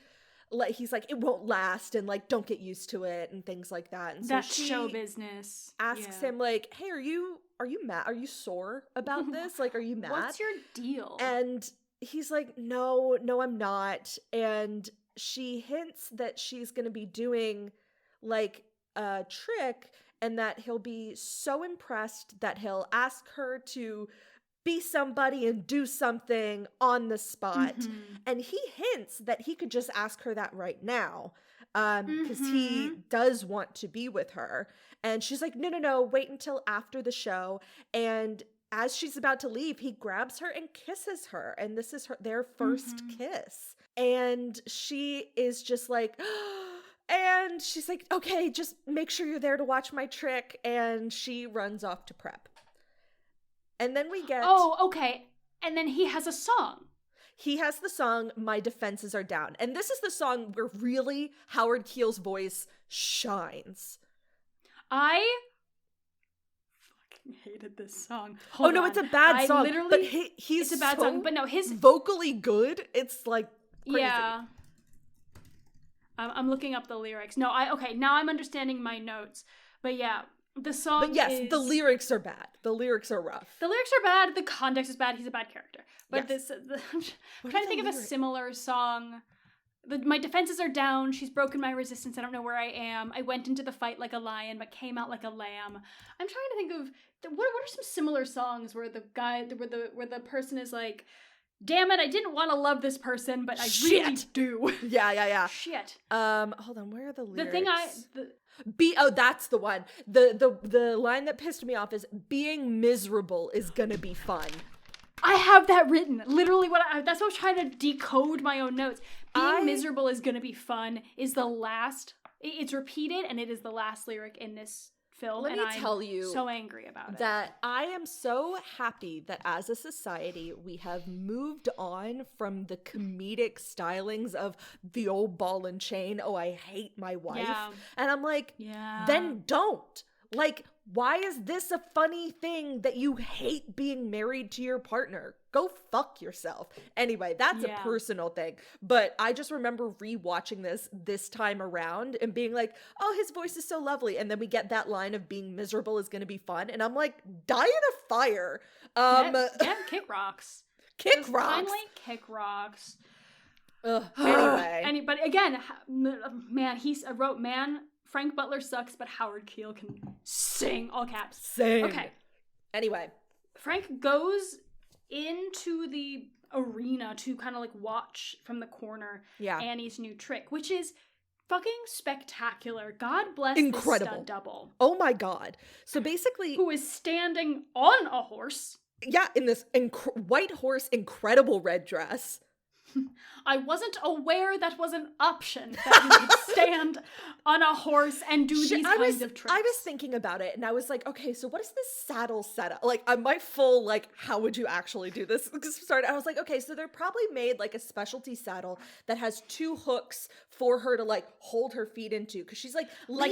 like he's like, it won't last, and like, don't get used to it, and things like that. And so That's she show business. asks Yeah. him like, hey, are you mad? Are you sore about this? Like, are you mad? What's your deal? And he's like, no, I'm not. And she hints that she's going to be doing like a trick, and that he'll be so impressed that he'll ask her to be somebody and do something on the spot. Mhm. And he hints that he could just ask her that right now, because he Mhm. does want to be with her. And she's like, no, wait until after the show. And as she's about to leave, he grabs her and kisses her. And this is their first Mhm. kiss. And she is just like, and she's like, okay, just make sure you're there to watch my trick. And she runs off to prep. And then we get... Oh, okay. And then he has a song. He has the song, My Defenses Are Down. And this is the song where really Howard Keel's voice shines. I fucking hated this song. Oh, no, it's a bad song. Literally, but he's it's a bad so song. But no, his vocally good. It's like crazy. Yeah. I'm looking up the lyrics. No, okay, now I'm understanding my notes. But yeah, the song But yes, is... the lyrics are bad. The lyrics are rough. The lyrics are bad, the context is bad, he's a bad character. But Yes. I'm What trying are to think the of a lyrics? similar song. My defenses are down, she's broken my resistance, I don't know where I am. I went into the fight like a lion, but came out like a lamb. I'm trying to think of, what are some similar songs where the guy, where the person is like, damn it, I didn't want to love this person, but I really Shit. do. Yeah. Shit. Hold on, where are the lyrics? The thing that's the one. The line that pissed me off is, being miserable is gonna be fun. I have that written. Literally that's what I was trying to decode my own notes. Being miserable is gonna be fun is the last, it's repeated, and it is the last lyric in this film. Let me tell you so angry about it. That I am so happy that as a society we have moved on from the comedic stylings of the old ball and chain. Oh, I hate my wife. Yeah. And I'm like, Yeah. then don't. Like, why is this a funny thing that you hate being married to your partner? Go fuck yourself. Anyway, that's a personal thing. But I just remember rewatching this time around and being like, oh, his voice is so lovely. And then we get that line of being miserable is going to be fun. And I'm like, die in a fire. Yeah, Kick rocks. Kick Just rocks. Finally, Kick rocks. Anyway. But again, man, I wrote, man, Frank Butler sucks, but Howard Keel can sing, all caps. Same. Okay. Anyway. Frank goes into the arena to kind of like watch from the corner Annie's new trick, which is fucking spectacular. God bless Incredible. this stunt double. Oh my God. So basically, who is standing on a horse. Yeah, in this white horse, incredible red dress. I wasn't aware that was an option, that you could stand on a horse and do these kinds of tricks. I was thinking about it, and I was like, okay, so what is this saddle setup? Like, my full, like, how would you actually do this? Started. I was like, okay, so they're probably made, like, a specialty saddle that has 2 hooks for her to, like, hold her feet into, because she's, like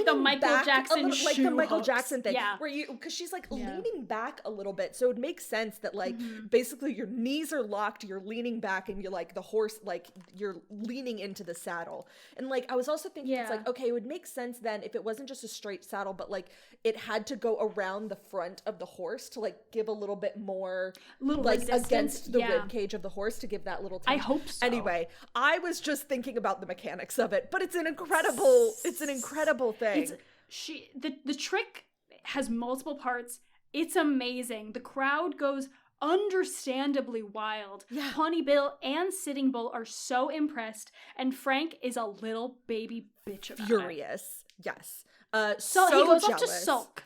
the Michael Jackson like the Michael hooks. Jackson thing. Yeah. Because she's, like, leaning back a little bit, so it makes sense that, like, basically your knees are locked, you're leaning back, and you're, like, the horse, like, you're leaning into the saddle. And like I was also thinking, it's like, okay, it would make sense then if it wasn't just a straight saddle, but like it had to go around the front of the horse to like give a little bit more like resistance. Against the rib cage of the horse to give that little tension. I hope so. Anyway, I was just thinking about the mechanics of it, but it's an incredible thing. The trick has multiple parts. It's amazing. The crowd goes understandably wild. Yeah. Pawnee Bill and Sitting Bull are so impressed, and Frank is a little baby bitch about Furious. it. Yes. So he goes up to sulk.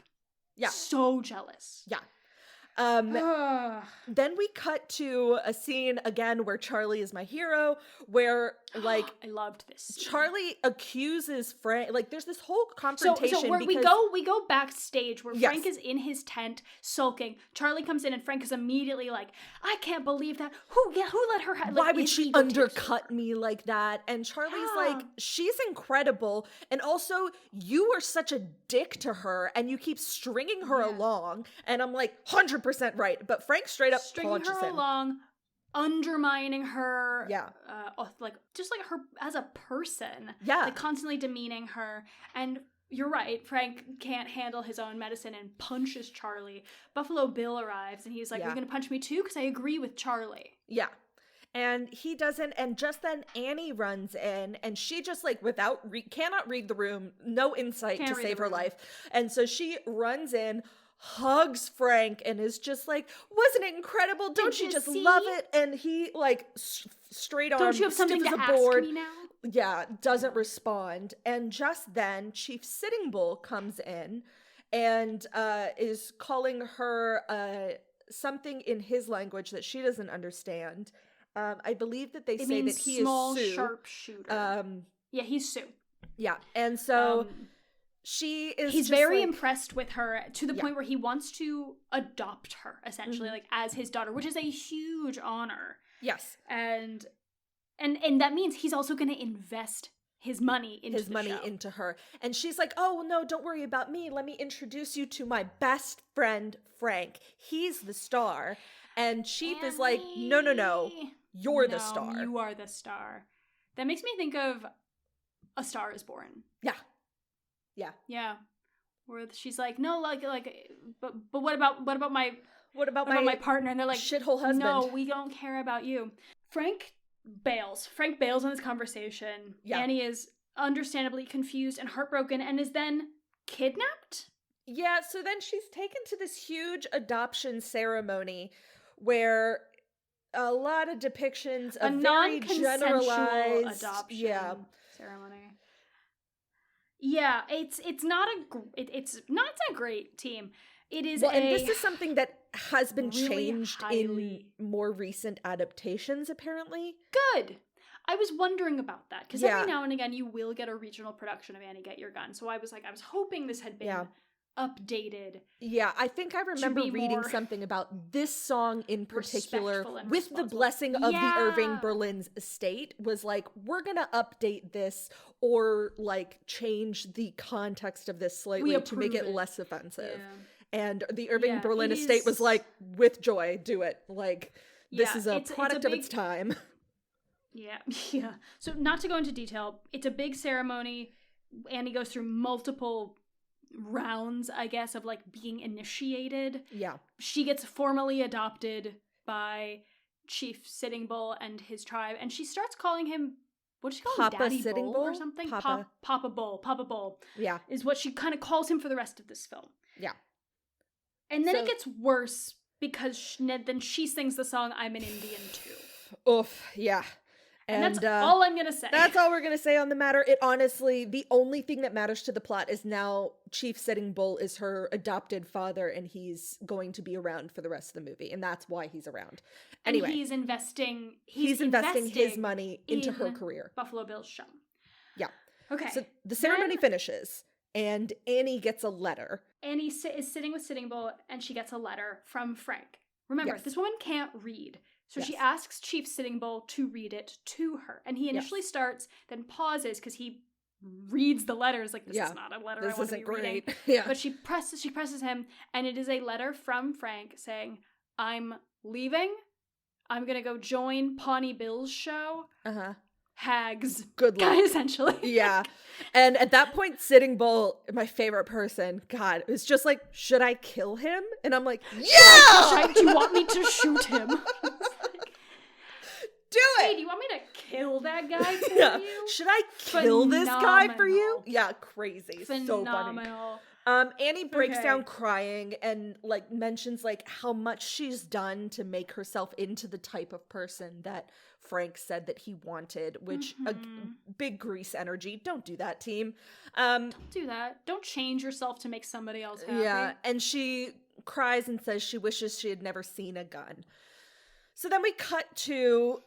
Yeah. So jealous. Yeah. Then we cut to a scene again where Charlie is my hero, where like I loved this scene. Charlie accuses Frank. Like there's this whole confrontation. So we go backstage where Yes. Frank is in his tent sulking. Charlie comes in and Frank is immediately like, I can't believe that. Who let her? Why would she undercut me like that? And Charlie's like, she's incredible, and also you are such a dick to her, and you keep stringing her along. And I'm like, 100% right. But Frank straight up stringing punches her him. along. undermining her. Yeah. Like, just like her as a person. Yeah. Like, constantly demeaning her. And you're right, Frank can't handle his own medicine and punches Charlie. Buffalo Bill arrives and he's like, Yeah. "Are you going to punch me too? Because I agree with Charlie." Yeah. And he doesn't, and just then Annie runs in, and she just like cannot read the room, no insight Can't to read save the her room. life. And so she runs in, hugs Frank, and is just like, "Wasn't it incredible? Don't you you just see? love it?" And he like straight arm, Don't you have something stiff to as a ask board. me now? Yeah, doesn't respond. And just then Chief Sitting Bull comes in and is calling her something in his language that she doesn't understand. I believe that they It say means that he small, is Sue. sharpshooter. Yeah, he's Sue. Yeah, and so Um, she is he's just very like, impressed with her to the Yeah. point where he wants to adopt her, essentially, like as his daughter, which is a huge honor. yes, And that means he's also going to invest his money into his the money show. into her. And she's like, "Oh, no, don't worry about me. Let me introduce you to my best friend, Frank. He's the star." And Chief is like, "No, you're the No, star." You are the star. That makes me think of A Star Is Born. Yeah. Yeah. Yeah. Where she's like, "No, but what about my What about what about my partner?" And they're like, shithole husband? "No, we don't care about you." Frank bails on this conversation. Yeah. Annie is understandably confused and heartbroken and is then kidnapped. Yeah, so then she's taken to this huge adoption ceremony where a lot of depictions A of very non-consensual generalized adoption ceremony. Yeah, it's not a great team. It is and this is something that has been really changed highly- in more recent adaptations, apparently. good. I was wondering about that because Yeah. every now and again you will get a regional production of Annie Get Your Gun. So I was hoping this had been Yeah. updated. Yeah, I think I remember be reading more something about this song in particular respectful and with the responsible. blessing of the Irving Yeah. Berlin's estate was like, we're gonna update this or like change the context of this slightly to make approve it it. less offensive. Yeah. And the Irving Yeah, Berlin it estate was is- like, with joy, do it. Like, this Yeah, is a it's a product of big- its time. Yeah, yeah. So not to go into detail, it's a big ceremony. Annie goes through multiple rounds, I guess, of like being initiated. Yeah. She gets formally adopted by Chief Sitting Bull and his tribe, and she starts calling him, what does she call him? Papa Daddy Sitting Bull or Bull? something? Papa. Papa Bull Yeah. is what she kind of calls him for the rest of this film. Yeah. And then So- it gets worse because then she sings the song "I'm an Indian Too," Oof. Yeah. and that's all I'm gonna say. That's all we're going to say on the matter. It honestly, the only thing that matters to the plot is now Chief Sitting Bull is her adopted father and he's going to be around for the rest of the movie. And that's why he's around. Anyway, and he's investing his money into her in career. Buffalo Bill's show. Yeah. Okay. So the ceremony Then finishes and Annie gets a letter. Annie is sitting with Sitting Bull and she gets a letter from Frank. Remember, Yes. this woman can't read. So she Yes. asks Chief Sitting Bull to read it to her. And he initially starts, then pauses because he reads the letters like, this Yeah. is not a letter This I want to isn't be reading. great. Yeah. But she presses him, and it is a letter from Frank saying, "I'm leaving. I'm going to go join Pawnee Bill's show. Uh-huh. Hags." Good luck. Essentially. Yeah. And at that point, Sitting Bull, my favorite person, God, is just like, should I kill him? And I'm like, yeah! Do you want me to shoot him? Do Hey, it! do you want me to kill that guy for Yeah. you? Should I kill this guy for you? Phenomenal. Yeah, crazy. So funny. Phenomenal. Annie breaks Okay. down crying and like mentions like how much she's done to make herself into the type of person that Frank said that he wanted, which a big Grease energy. Don't do that, team. Don't do that. Don't change yourself to make somebody else happy. Yeah, and she cries and says she wishes she had never seen a gun. So then we cut to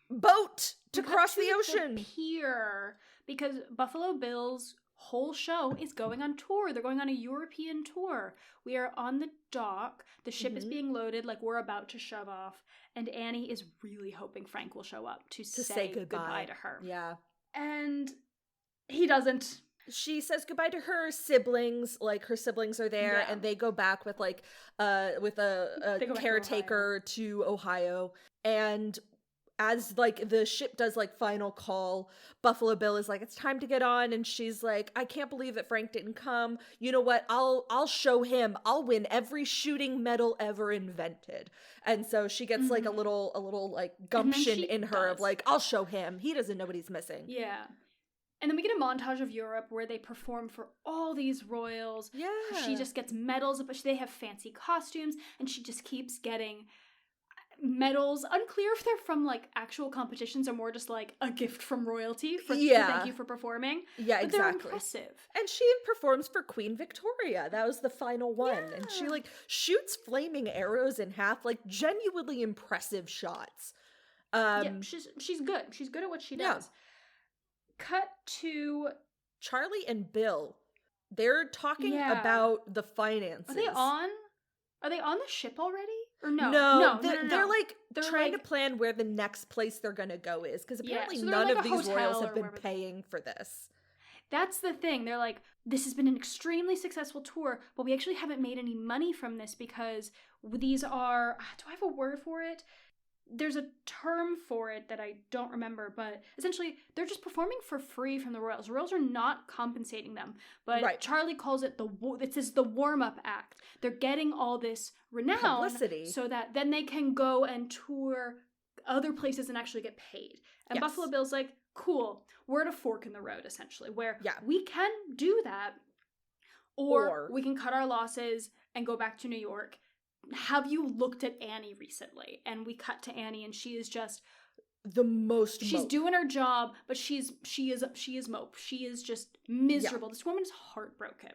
boat to We cut cross to the ocean. pier, because Buffalo Bill's whole show is going on tour. They're going on a European tour. We are on the dock. The ship is being loaded, like we're about to shove off. And Annie is really hoping Frank will show up to say goodbye to her. Yeah. And he doesn't. She says goodbye to her siblings, like her siblings are there, Yeah. and they go back with like a They go back to caretaker to Ohio. And as like the ship does like final call, Buffalo Bill is like, it's time to get on, and she's like, I can't believe that Frank didn't come. You know what? I'll show him. I'll win every shooting medal ever invented. And so she gets like a little like gumption in her of like, I'll show him. He doesn't know what he's missing. Yeah. And then we get a montage of Europe where they perform for all these royals. Yeah. She just gets medals, but they have fancy costumes, and she just keeps getting medals. Unclear if they're from like actual competitions or more just like a gift from royalty to thank you for performing. Yeah, but exactly. They're impressive. And she performs for Queen Victoria. That was the final one. Yeah. And she like shoots flaming arrows in half, like genuinely impressive shots. She's good. She's good at what she does. Cut to Charlie and Bill. They're talking about the finances. Are they on the ship already? Or no? No. They're like trying to plan where the next place they're gonna go is, because apparently none of these royals have been paying for this. That's the thing. They're like, this has been an extremely successful tour, but we actually haven't made any money from this because these are, do I have a word for it? There's a term for it that I don't remember, but essentially they're just performing for free from the royals. The royals are not compensating them, but Charlie calls it the warm-up act. They're getting all this renown, publicity, so that then they can go and tour other places and actually get paid. And Buffalo Bill's like, cool, we're at a fork in the road, essentially, where we can do that, or we can cut our losses and go back to New York. Have you looked at Annie recently? And we cut to Annie, and she is just the most she's mope. Doing her job, but she is mope. She is just miserable. This woman is heartbroken.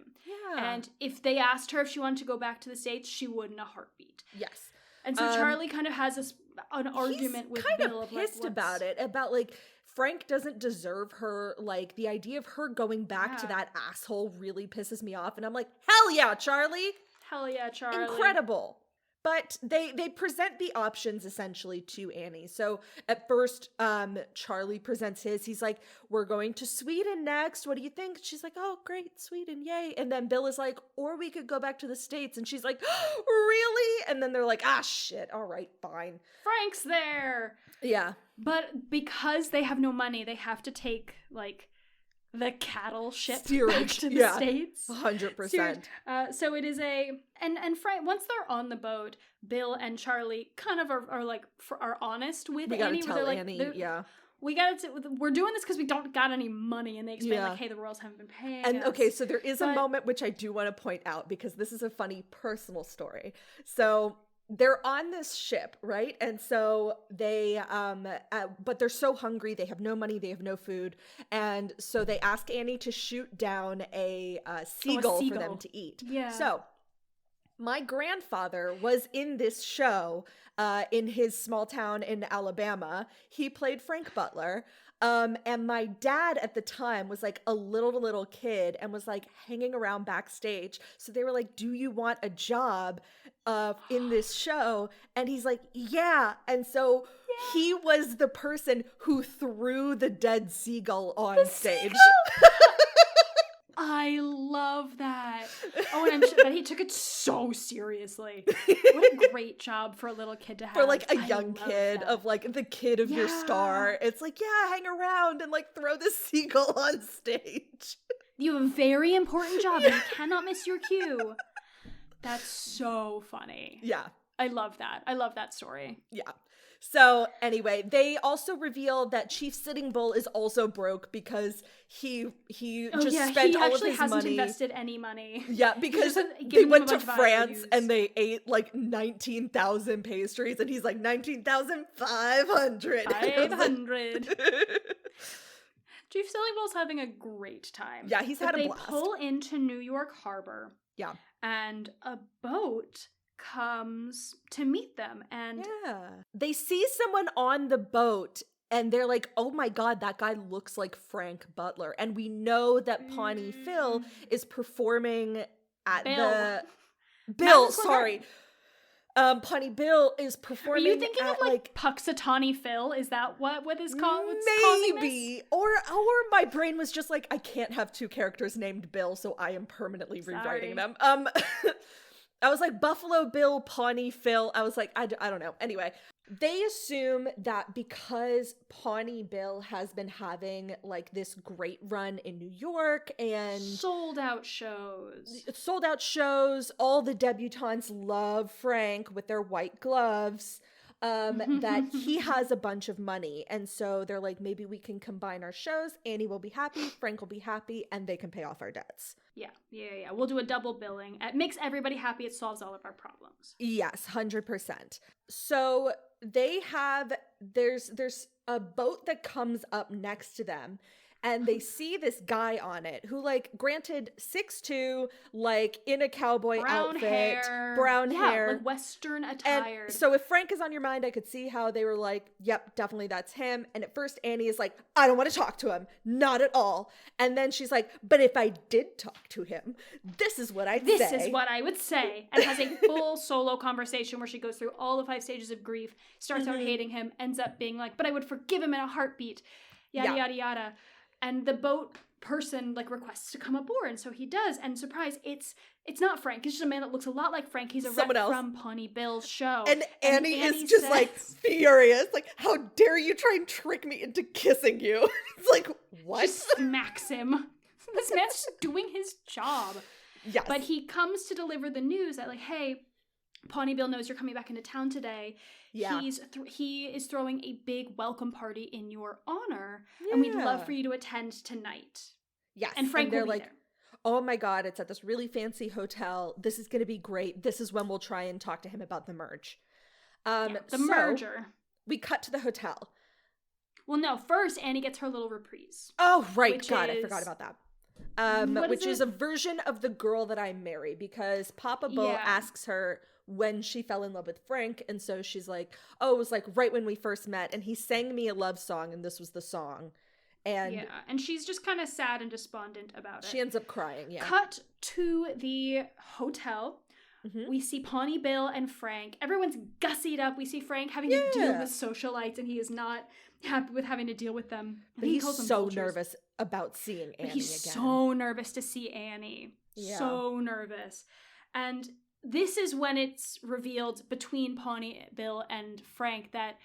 And if they asked her if she wanted to go back to the States, she would in a heartbeat. Yes. And so Charlie kind of has an argument with Bill of pissed about it, about like Frank doesn't deserve her. Like the idea of her going back to that asshole really pisses me off, and I'm like, hell yeah, Charlie. Hell yeah, Charlie. Incredible. But they present the options essentially to Annie. So at first, Charlie presents his. He's like, we're going to Sweden next. What do you think? She's like, oh, great, Sweden, yay. And then Bill is like, or we could go back to the States. And she's like, really? And then they're like, ah, shit, all right, fine. Frank's there. Yeah. But because they have no money, they have to take, like, the cattle ship back to the States. 100%. So it is and Frank, once they're on the boat, Bill and Charlie kind of are honest with Annie. We gotta tell Annie, we're doing this because we don't got any money, and they explain like, hey, the royals haven't been paying and us. Okay, so there is a moment which I do want to point out, because this is a funny personal story. So they're on this ship, right? And so they, but they're so hungry. They have no money. They have no food. And so they ask Annie to shoot down a seagull for them to eat. Yeah. So my grandfather was in this show in his small town in Alabama. He played Frank Butler. And my dad at the time was like a little kid and was like hanging around backstage. So they were like, do you want a job in this show? And he's like, yeah. And so he was the person who threw the dead seagull on stage. I love that. Oh, and I'm sure that he took it so seriously. What a great job for a little kid to have. For like a young kid of like the kid of your star. It's like, yeah, hang around and like throw the seagull on stage. You have a very important job and you cannot miss your cue. That's so funny. Yeah. I love that. I love that story. Yeah. So anyway, they also reveal that Chief Sitting Bull is also broke because he spent all of his money. He actually hasn't invested any money. Yeah, because they went to France and they ate like 19,000 pastries, and he's like 19,500. 500. Chief Sitting Bull's having a great time. Yeah, he's had a blast. They pull into New York Harbor. Yeah. And a boat comes to meet them, and they see someone on the boat and they're like, oh my god, that guy looks like Frank Butler. And we know that Pawnee Phil is performing at Bill, sorry. Pawnee Bill is performing. Are you thinking of like Puxatawny Phil? Is that what is called? Maybe. Or my brain was just like, I can't have two characters named Bill, so I am permanently rewriting them. I was like, Buffalo Bill, Pawnee Phil. I was like, I don't know. Anyway, they assume that because Pawnee Bill has been having like this great run in New York and sold out shows, all the debutantes love Frank with their white gloves, that he has a bunch of money. And so they're like, maybe we can combine our shows. Annie will be happy, Frank will be happy, and they can pay off our debts. Yeah. We'll do a double billing. It makes everybody happy. It solves all of our problems. Yes, 100%. So they have, there's a boat that comes up next to them, and they see this guy on it who, like, granted 6'2", like in a cowboy outfit, brown hair, like Western attired. And so if Frank is on your mind, I could see how they were like, yep, definitely that's him. And at first Annie is like, I don't want to talk to him, not at all. And then she's like, but if I did talk to him, this is what I'd say. This is what I would say. And has a full solo conversation where she goes through all the 5 stages of grief, starts out hating him, ends up being like, but I would forgive him in a heartbeat, yada, yada, yada. And the boat person like requests to come aboard, and so he does. And surprise, it's not Frank. It's just a man that looks a lot like Frank. He's a rep from Pawnee Bill's show. And Annie is just like furious, like, how dare you try and trick me into kissing you? It's like, what? She smacks him. This man's just doing his job. Yes. But he comes to deliver the news that like, hey, Pawnee Bill knows you're coming back into town today. Yeah. He is throwing a big welcome party in your honor, and we'd love for you to attend tonight. Yes. And Frank will be like, there. Oh my God, it's at this really fancy hotel. This is going to be great. This is when we'll try and talk to him about the merge. The merger. We cut to the hotel. Well, no, first Annie gets her little reprise. Oh, right. God, I forgot about that. Which is a version of The Girl That I Marry, because Papa Bull asks her when she fell in love with Frank, and so she's like, oh, it was like right when we first met, and he sang me a love song, and this was the song. And and she's just kind of sad and despondent about it. She ends up crying, Cut to the hotel. We see Pawnee Bill and Frank. Everyone's gussied up. We see Frank having to deal with socialites, and he is not happy with having to deal with them. But he's so nervous about seeing Annie he's again. So nervous to see Annie. Yeah. So nervous. And this is when it's revealed between Pawnee Bill and Frank that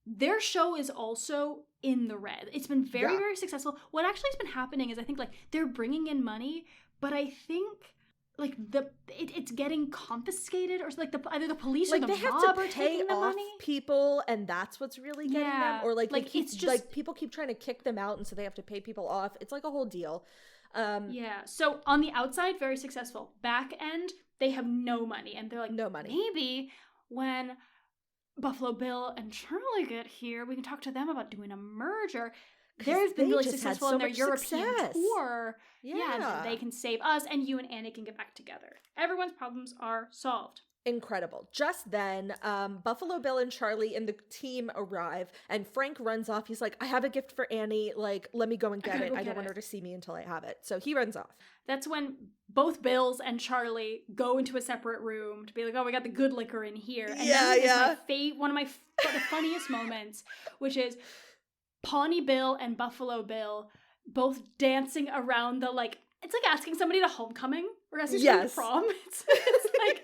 their show is also in the red. It's been very, very successful. What actually has been happening is I think like they're bringing in money, but I think like it's getting confiscated, or like either the police like or the they mob have to are pay taking the off money. People, and that's what's really getting them. Or like it's just like people keep trying to kick them out, and so they have to pay people off. It's like a whole deal. So on the outside, very successful. Back end, they have no money, and they're like, no money. Maybe when Buffalo Bill and Charlie get here, we can talk to them about doing a merger. They've been really successful in their European tour. Yeah, they can save us, and you and Annie can get back together. Everyone's problems are solved. Incredible. Just then, Buffalo Bill and Charlie and the team arrive, and Frank runs off. He's like, I have a gift for Annie. Like, let me go and get it. I don't want her to see me until I have it. So he runs off. That's when both Bills and Charlie go into a separate room to be like, oh, we got the good liquor in here. And then one of my the funniest moments, which is Pawnee Bill and Buffalo Bill both dancing around the, like, it's like asking somebody to homecoming or asking somebody to prom. It's like,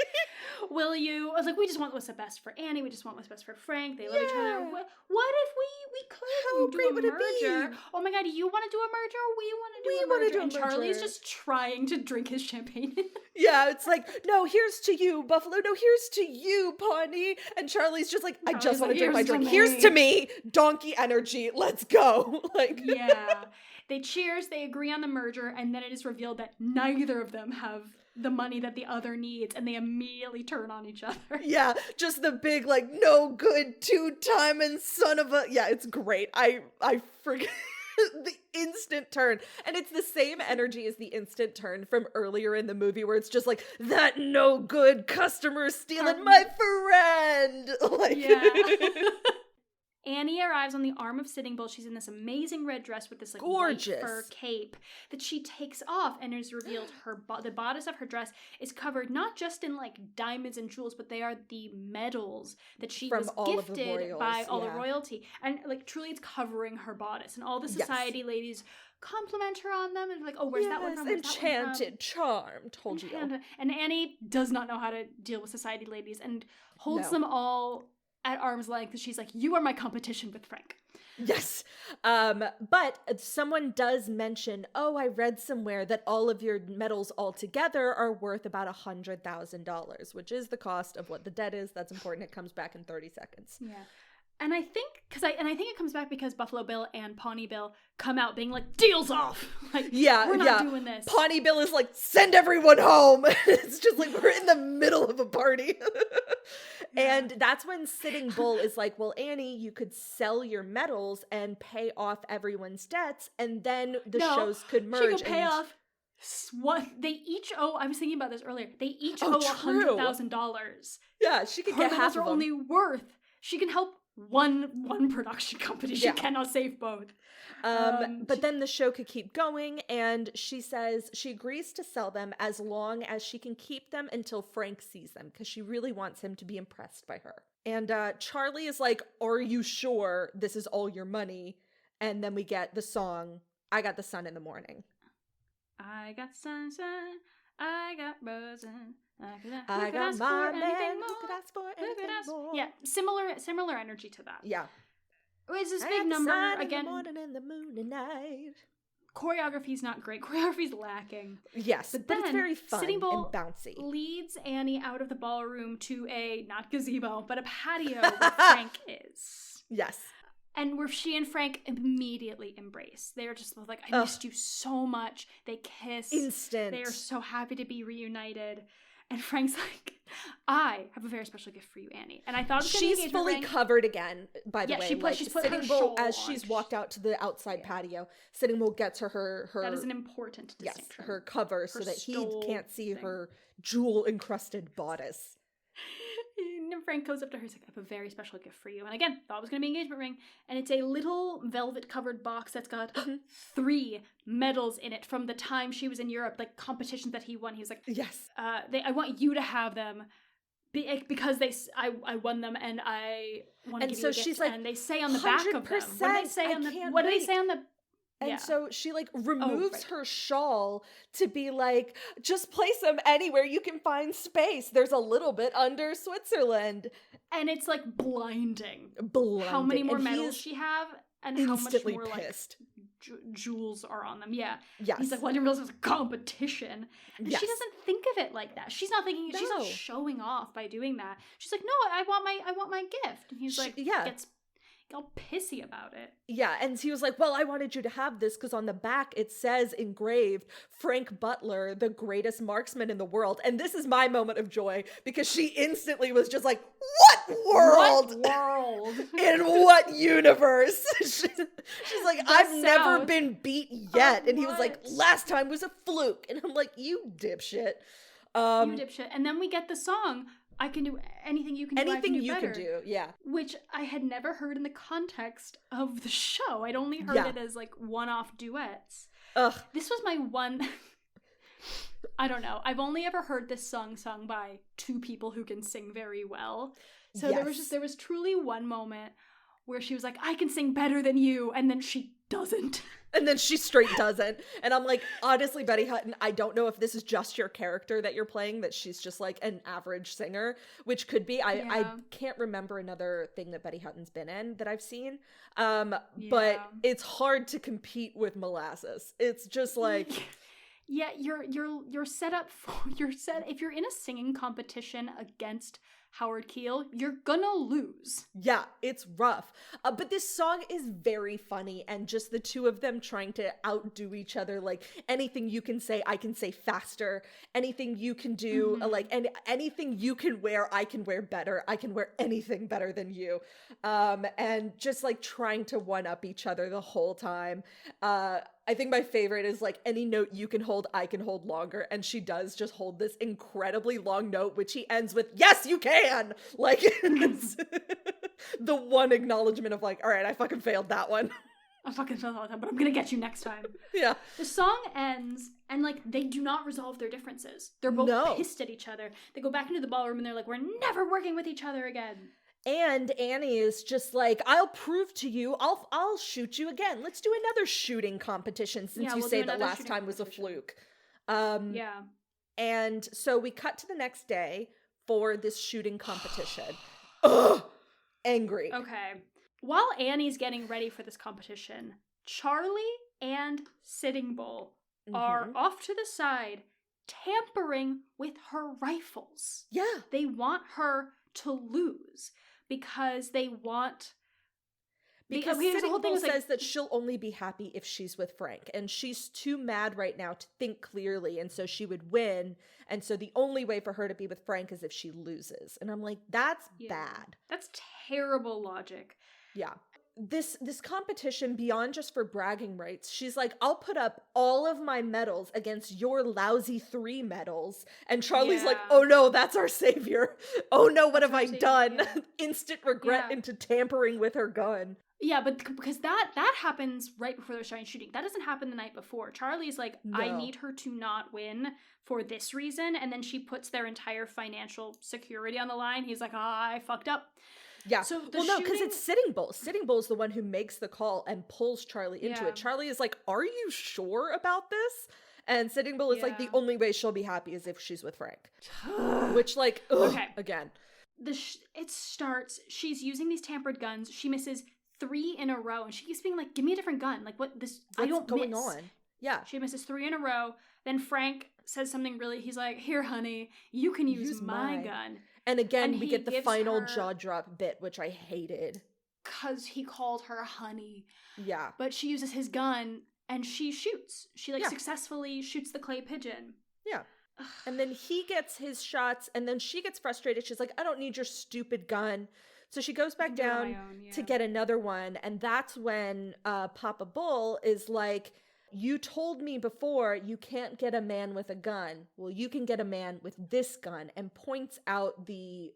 will you? I was like, we just want what's the best for Annie. We just want what's best for Frank. They love each other. What if we could do a merger? Oh my God, you want to do a merger? We want to do a merger. And Charlie's just trying to drink his champagne. Yeah, it's like, no, here's to you, Buffalo. No, here's to you, Pawnee. And Charlie's just like, I just want to drink my drink. Here's to me. Donkey energy. Let's go. Like, They cheers, they agree on the merger, and then it is revealed that neither of them have the money that the other needs, and they immediately turn on each other. Yeah, just the big, like, no good two-timing son of a... Yeah, it's great. I forget the instant turn. And it's the same energy as the instant turn from earlier in the movie, where it's just like, that no good customer stealing my friend! Like... Yeah. Annie arrives on the arm of Sitting Bull. She's in this amazing red dress with this like Gorgeous. white fur cape that she takes off, and is revealed the bodice of her dress is covered not just in like diamonds and jewels, but they are the medals that she From was all of the gifted royals, by all the yeah. royalty, and like truly it's covering her bodice, and all the society ladies compliment her on them and like, oh, where's that one from? Where's that one from? Enchanted, charmed, told you. And Annie does not know how to deal with society ladies and holds No. them all at arm's length. She's like, you are my competition with Frank. Yes. But someone does mention, oh, I read somewhere that all of your medals all together are worth about $100,000, which is the cost of what the debt is. That's important. It comes back in 30 seconds. Yeah. And I think it comes back because Buffalo Bill and Pawnee Bill come out being like, deals off. Like, we're not doing this. Pawnee Bill is like, send everyone home. It's just like, we're in the middle of a party. And that's when Sitting Bull is like, well, Annie, you could sell your medals and pay off everyone's debts, and then the shows could merge. She could pay off what they each owe. I was thinking about this earlier. They each owe true. $100,000. Yeah, she could Her get medals half are of them. only worth. She can help one production company. She cannot save both. But then the show could keep going, and she says she agrees to sell them as long as she can keep them until Frank sees them, because she really wants him to be impressed by her. And Charlie is like, are you sure this is all your money? And then we get the song, I Got the Sun in the Morning. I got sunshine, I got buzzing. I got my man, who could ask for anything more? Yeah, similar energy to that. Yeah. It's this I big got the number sun again. in the morning and the moon at night. Choreography's not great. Choreography's lacking. Yes, but it's then very fun Sitting Bull and bouncy. leads Annie out of the ballroom to a not gazebo, but a patio where Frank is. Yes. And where she and Frank immediately embrace. They're just both like, I missed you so much. They kiss. Instant. They are so happy to be reunited. And Frank's like, I have a very special gift for you, Annie. And I thought it was gonna be an she's engagement fully ring. covered again, by the way. She's put Sitting her Bull, shawl as on. she's walked out to the outside patio, Sitting Bull gets her That is an important distinction. her cover so that he stole can't see thing. her jewel-encrusted bodice. And Frank goes up to her, he's like, I have a very special gift for you. And again, thought it was going to be an engagement ring. And it's a little velvet-covered box that's got 3 medals in it from the time she was in Europe, like competitions that he won. He was like, Yes. I want you to have them because I won them and I want to And give so you a gift. she's like, and they say on the back of them. What do they say on the? I can't What do they wait. say on the? And Yeah. so she like removes right. her shawl to be like, just place them anywhere you can find space. There's a little bit under Switzerland. And it's like blinding. Blinding. How many more And medals he's she have and how much instantly more pissed. like jewels are on them. Yeah. Yes. He's like, well, I didn't realize it was a competition. And Yes. she doesn't think of it like that. She's not thinking. She's not No. showing off by doing that. She's like, no, I want my gift. And he's like, gets all pissy about it. Yeah, and he was like, well, I wanted you to have this because on the back it says engraved, Frank Butler, the greatest marksman in the world. And this is my moment of joy because she instantly was just like, what world? What world? In what universe? She's like, I've never South. been beat yet. And he was like, what? last time was a fluke. And I'm like, you dipshit. You dipshit. And then we get the song, I can do anything you can do. Anything I can do you better, can do, yeah. Which I had never heard in the context of the show. I'd only heard it as like one-off duets. Ugh. This was my one. I don't know. I've only ever heard this song sung by 2 people who can sing very well. So there was truly one moment where she was like, I can sing better than you, and then she doesn't. And then she straight doesn't. And I'm like, honestly, Betty Hutton, I don't know if this is just your character that you're playing, that she's just like an average singer, which could be. I can't remember another thing that Betty Hutton's been in that I've seen. But it's hard to compete with Molasses. It's just like... Yeah, you're set up for if you're in a singing competition against Howard Keel, you're gonna lose. Yeah, it's rough. But this song is very funny, and just the 2 of them trying to outdo each other. Like, anything you can say, I can say faster. Anything you can do, anything you can wear, I can wear better. I can wear anything better than you. And just like trying to one up each other the whole time. I think my favorite is like, any note you can hold, I can hold longer. And she does just hold this incredibly long note, which he ends with, yes, you can. Like, The one acknowledgement of like, all right, I fucking failed that one. I fucking feel all the time, but I'm gonna get you next time. Yeah. The song ends, and like they do not resolve their differences. They're both pissed at each other. They go back into the ballroom and they're like, we're never working with each other again. And Annie is just like, I'll prove to you, I'll shoot you again. Let's do another shooting competition since you say the last time was a fluke. Yeah. And so we cut to the next day for this shooting competition. Ugh! Angry. Okay. While Annie's getting ready for this competition, Charlie and Sitting Bull are off to the side tampering with her rifles. Yeah. They want her to lose because they want... Because Sitting Bull says that she'll only be happy if she's with Frank. And she's too mad right now to think clearly. And so she would win. And so the only way for her to be with Frank is if she loses. And I'm like, that's bad. That's terrible logic. Yeah. This competition, beyond just for bragging rights, she's like, I'll put up all of my medals against your lousy 3 medals. And Charlie's like, oh no, that's our savior. Oh no, what have I done? Instant regret into tampering with her gun. Yeah, but because that happens right before they're starting shooting. That doesn't happen the night before. Charlie's like, I need her to not win for this reason. And then she puts their entire financial security on the line. He's like, I fucked up. Yeah. So no, because it's Sitting Bull. Sitting Bull's the one who makes the call and pulls Charlie into it. Charlie is like, are you sure about this? And Sitting Bull is like, the only way she'll be happy is if she's with Frank. Which, like, again. It starts, she's using these tampered guns. She misses 3 in a row. And she keeps being like, give me a different gun. Like, what's going on? Yeah. She misses 3 in a row. Then Frank says something he's like, here, honey, you can use my gun. And again, we get the final jaw drop bit, which I hated. Because he called her honey. Yeah. But she uses his gun and she shoots. She successfully shoots the clay pigeon. Yeah. And then he gets his shots and then she gets frustrated. She's like, I don't need your stupid gun. So she goes back down to get another one. And that's when Papa Bull is like, you told me before you can't get a man with a gun. Well, you can get a man with this gun, and points out the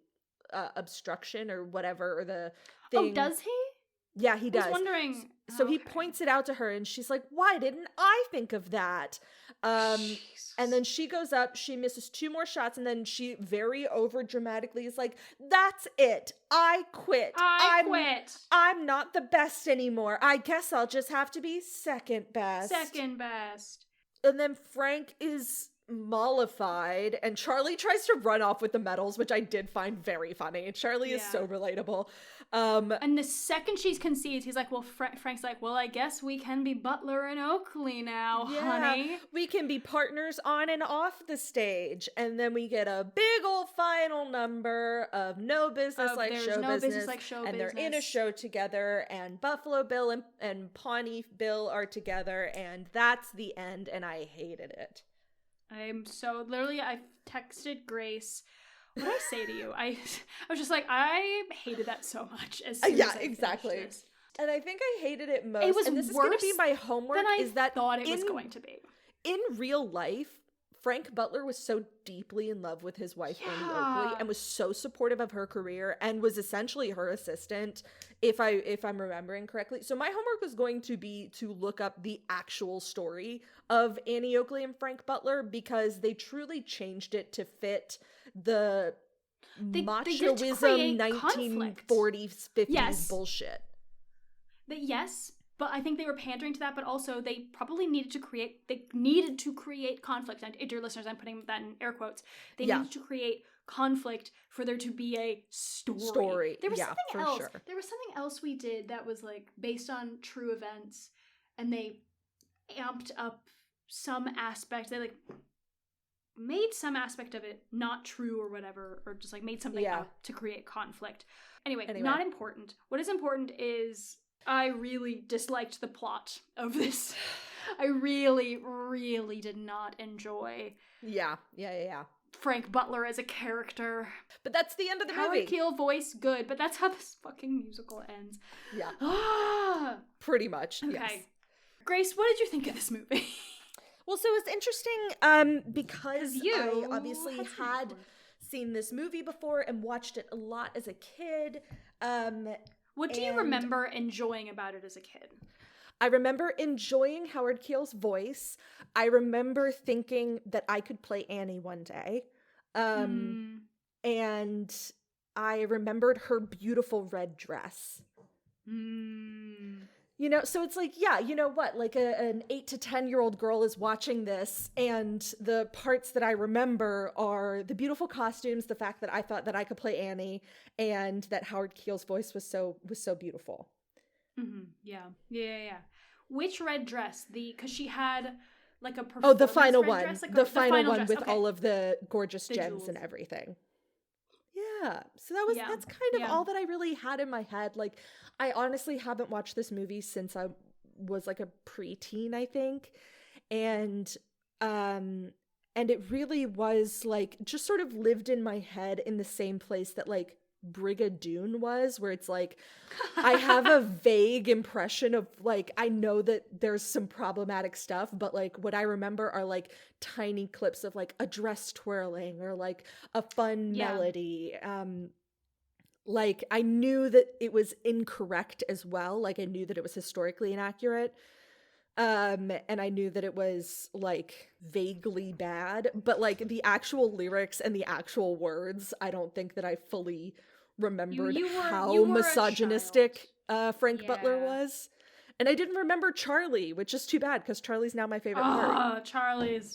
obstruction or whatever, or the thing. Oh, does he? Yeah, he does. I was wondering. So he points it out to her and she's like, why didn't I think of that? And then she goes up, she misses 2 more shots, and then she very over dramatically is like, that's it. I quit. I quit. I'm not the best anymore. I guess I'll just have to be second best. Second best. And then Frank is mollified and Charlie tries to run off with the medals, which I did find very funny. Charlie is so relatable. And the second she concedes, he's like, well, Frank's like, well, I guess we can be Butler and Oakley now, honey. We can be partners on and off the stage. And then we get a big old final number of No Business Like Show Business. And they're in a show together, and Buffalo Bill and Pawnee Bill are together, and that's the end, and I hated it. I'm so, literally, I texted Grace. What did I say to you? I was just like, I hated that so much. As soon as I exactly. This. And I think I hated it most. It was and this is going to be my homework. Than I is that thought it was going to be. In real life, Frank Butler was so deeply in love with his wife, Annie Oakley, and was so supportive of her career and was essentially her assistant, if I'm remembering correctly. So my homework was going to be to look up the actual story of Annie Oakley and Frank Butler, because they truly changed it to fit the machoism 1940s, 50s bullshit. Yes. But I think they were pandering to that, but also they probably needed to create conflict. And dear listeners, I'm putting that in air quotes. They needed to create conflict for there to be a story. There was something else. Sure. There was something else we did that was like based on true events, and they amped up some aspect. They like made some aspect of it not true or whatever, or just like made something up to create conflict. Anyway, not important. What is important is I really disliked the plot of this. I really, really did not enjoy. Yeah. Frank Butler as a character. But that's the end of the movie. Howard Keel voice, good, but that's how this fucking musical ends. Yeah. Pretty much, okay. Yes. Grace, what did you think of this movie? Well, so it's interesting because you I obviously had seen this movie before and watched it a lot as a kid. What do you remember enjoying about it as a kid? I remember enjoying Howard Keel's voice. I remember thinking that I could play Annie one day. And I remembered her beautiful red dress. You know, so it's like, yeah, you know what? Like an 8 to 10-year-old girl is watching this, and the parts that I remember are the beautiful costumes, the fact that I thought that I could play Annie, and that Howard Keel's voice was so beautiful. Yeah. Which red dress? Because she had like a performance the final one. Dress, like the final one dress. with all of the gorgeous gems jewels. and everything. Yeah. So that's kind of all that I really had in my head. Like, I honestly haven't watched this movie since I was like a preteen, I think. And it really was like just sort of lived in my head in the same place that like Brigadoon was, where it's like I have a vague impression of like, I know that there's some problematic stuff, but like what I remember are like tiny clips of like a dress twirling or like a fun melody. Like I knew that it was incorrect as well. Like I knew that it was historically inaccurate. And I knew that it was like vaguely bad, but like the actual lyrics and the actual words, I don't think that I fully remembered how misogynistic Frank Butler was. And I didn't remember Charlie, which is too bad because Charlie's now my favorite part. Charlie's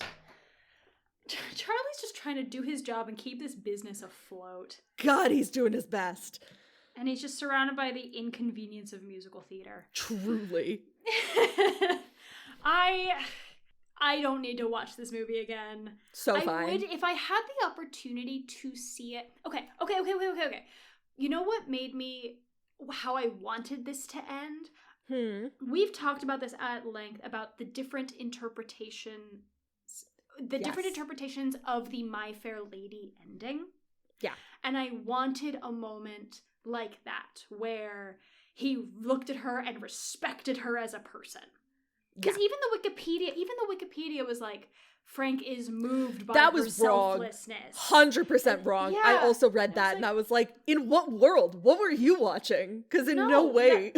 just trying to do his job and keep this business afloat. God, he's doing his best. And he's just surrounded by the inconvenience of musical theater. Truly. I don't need to watch this movie again. So fine. I would if I had the opportunity to see it. Okay. You know what made me how I wanted this to end? We've talked about this at length about the different interpretations of the My Fair Lady ending. Yeah. And I wanted a moment like that where he looked at her and respected her as a person. Because even the Wikipedia was like, Frank is moved by her selflessness. 100% wrong. Yeah. I also read that and I was like, in what world? What were you watching? Because in no way.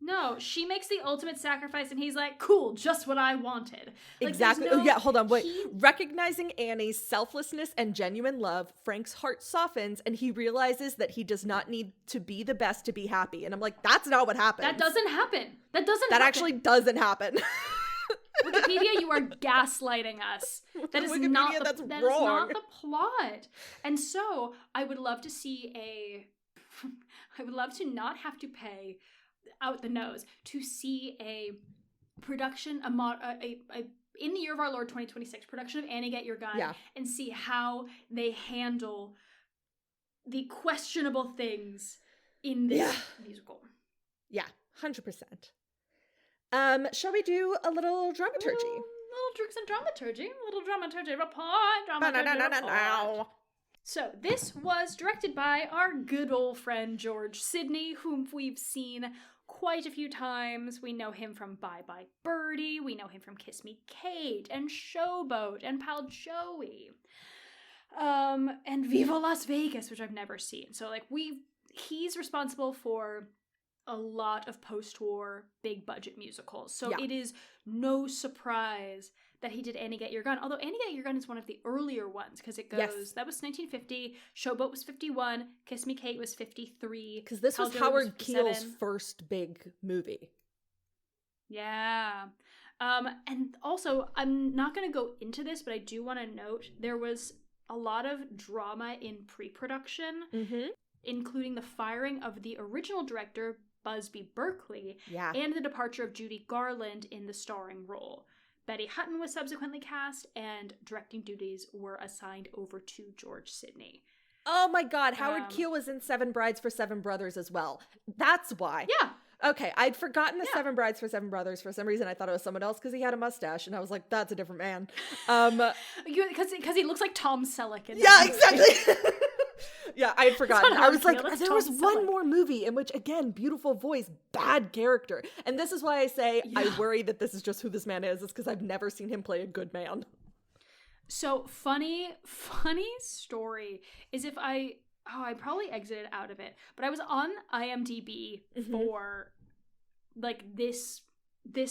No, she makes the ultimate sacrifice and he's like, cool, just what I wanted. Like, exactly. Hold on, wait. Recognizing Annie's selflessness and genuine love, Frank's heart softens and he realizes that he does not need to be the best to be happy. And I'm like, that's not what happens. That doesn't happen. That actually doesn't happen. Wikipedia, you are gaslighting us. That is not the plot. And so I would love to not have to pay out the nose to see a production, in the year of our Lord 2026 production of Annie Get Your Gun, and see how they handle the questionable things in this musical. Yeah, 100%. Shall we do a little dramaturgy? Little drinks and dramaturgy. A little dramaturgy report. So, this was directed by our good old friend George Sidney, whom we've seen quite a few times. We know him from Bye Bye Birdie, we know him from Kiss Me Kate, and Showboat, and Pal Joey. And Viva Las Vegas, which I've never seen. So, like, he's responsible for a lot of post-war big budget musicals. So it is no surprise that he did Annie Get Your Gun. Although Annie Get Your Gun is one of the earlier ones because it goes, that was 1950, Showboat was 51, Kiss Me Kate was 53. Because this was Howard Keel's first big movie. Yeah. And also, I'm not going to go into this, but I do want to note there was a lot of drama in pre-production, including the firing of the original director, Busby Berkeley, and the departure of Judy Garland in the starring role. Betty Hutton was subsequently cast, and directing duties were assigned over to George Sidney. Oh my god, Howard Keel was in Seven Brides for Seven Brothers as well. That's why. Yeah. Okay, I'd forgotten the Seven Brides for Seven Brothers. For some reason, I thought it was someone else because he had a mustache, and I was like, that's a different man. Because he looks like Tom Selleck. Exactly. Yeah, I had forgotten. I was like, there was one more movie in which, again, beautiful voice, bad character. And this is why I say I worry that this is just who this man is. It's because I've never seen him play a good man. So funny story is if I probably exited out of it, but I was on IMDb for like this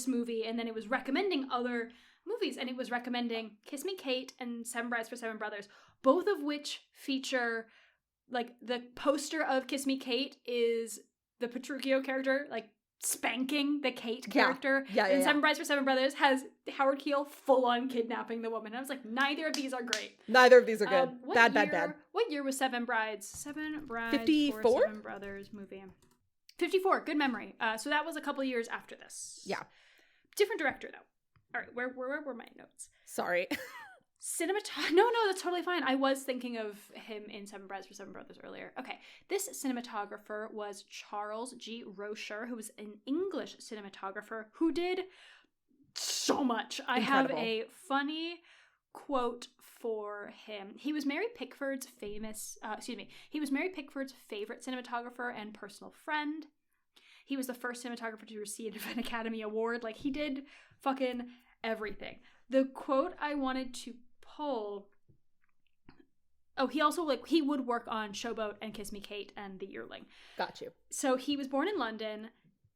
movie, and then it was recommending other movies, and it was recommending Kiss Me Kate and Seven Brides for Seven Brothers, both of which feature, like, the poster of Kiss Me Kate is the Petruchio character, like, spanking the Kate character. And Seven Brides for Seven Brothers has Howard Keel full on kidnapping the woman. And I was like, neither of these are great. Neither of these are good. Bad. What year was Seven Brides? Seven Brides 54? for Seven Brothers movie. 54. Good memory. So that was a couple years after this. Yeah. Different director, though. All right, where were my notes? Sorry. No, that's totally fine. I was thinking of him in Seven Brides for Seven Brothers earlier. Okay, this cinematographer was Charles G. Rocher, who was an English cinematographer who did so much. I have a funny quote for him. He was Mary Pickford's favorite cinematographer and personal friend. He was the first cinematographer to receive an Academy Award. Like, he did fucking everything. The quote I wanted to pull... Oh, he also, like, he would work on Showboat and Kiss Me Kate and The Yearling. Got you. So he was born in London.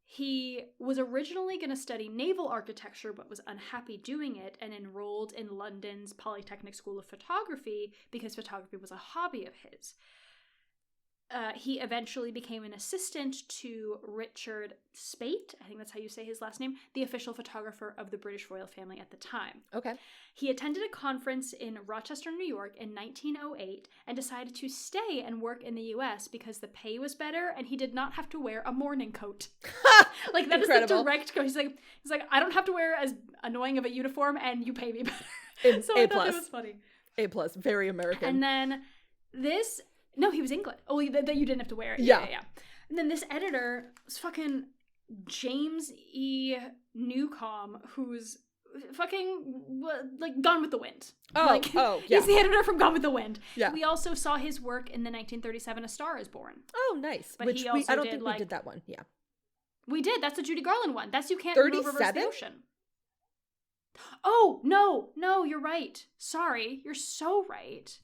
He was originally going to study naval architecture, but was unhappy doing it and enrolled in London's Polytechnic School of Photography because photography was a hobby of his. He eventually became an assistant to Richard Speight, I think that's how you say his last name, the official photographer of the British royal family at the time. Okay. He attended a conference in Rochester, New York in 1908 and decided to stay and work in the US because the pay was better and he did not have to wear a morning coat. Like, that Incredible. is the direct quote. He's like, I don't have to wear as annoying of a uniform and you pay me better. So I thought it was funny. A+, very American. And then this... No, he was English. Oh, that you didn't have to wear it. Yeah. And then this editor was fucking James E. Newcomb, who's fucking, like, Gone with the Wind. Yeah. He's the editor from Gone with the Wind. Yeah. We also saw his work in the 1937 A Star is Born. Oh, nice. But Which he also I don't did, think like, we did that one. Yeah. We did. That's the Judy Garland one. That's You Can't Move Reverse 37? the Ocean. Oh, no, you're right. Sorry. You're so right.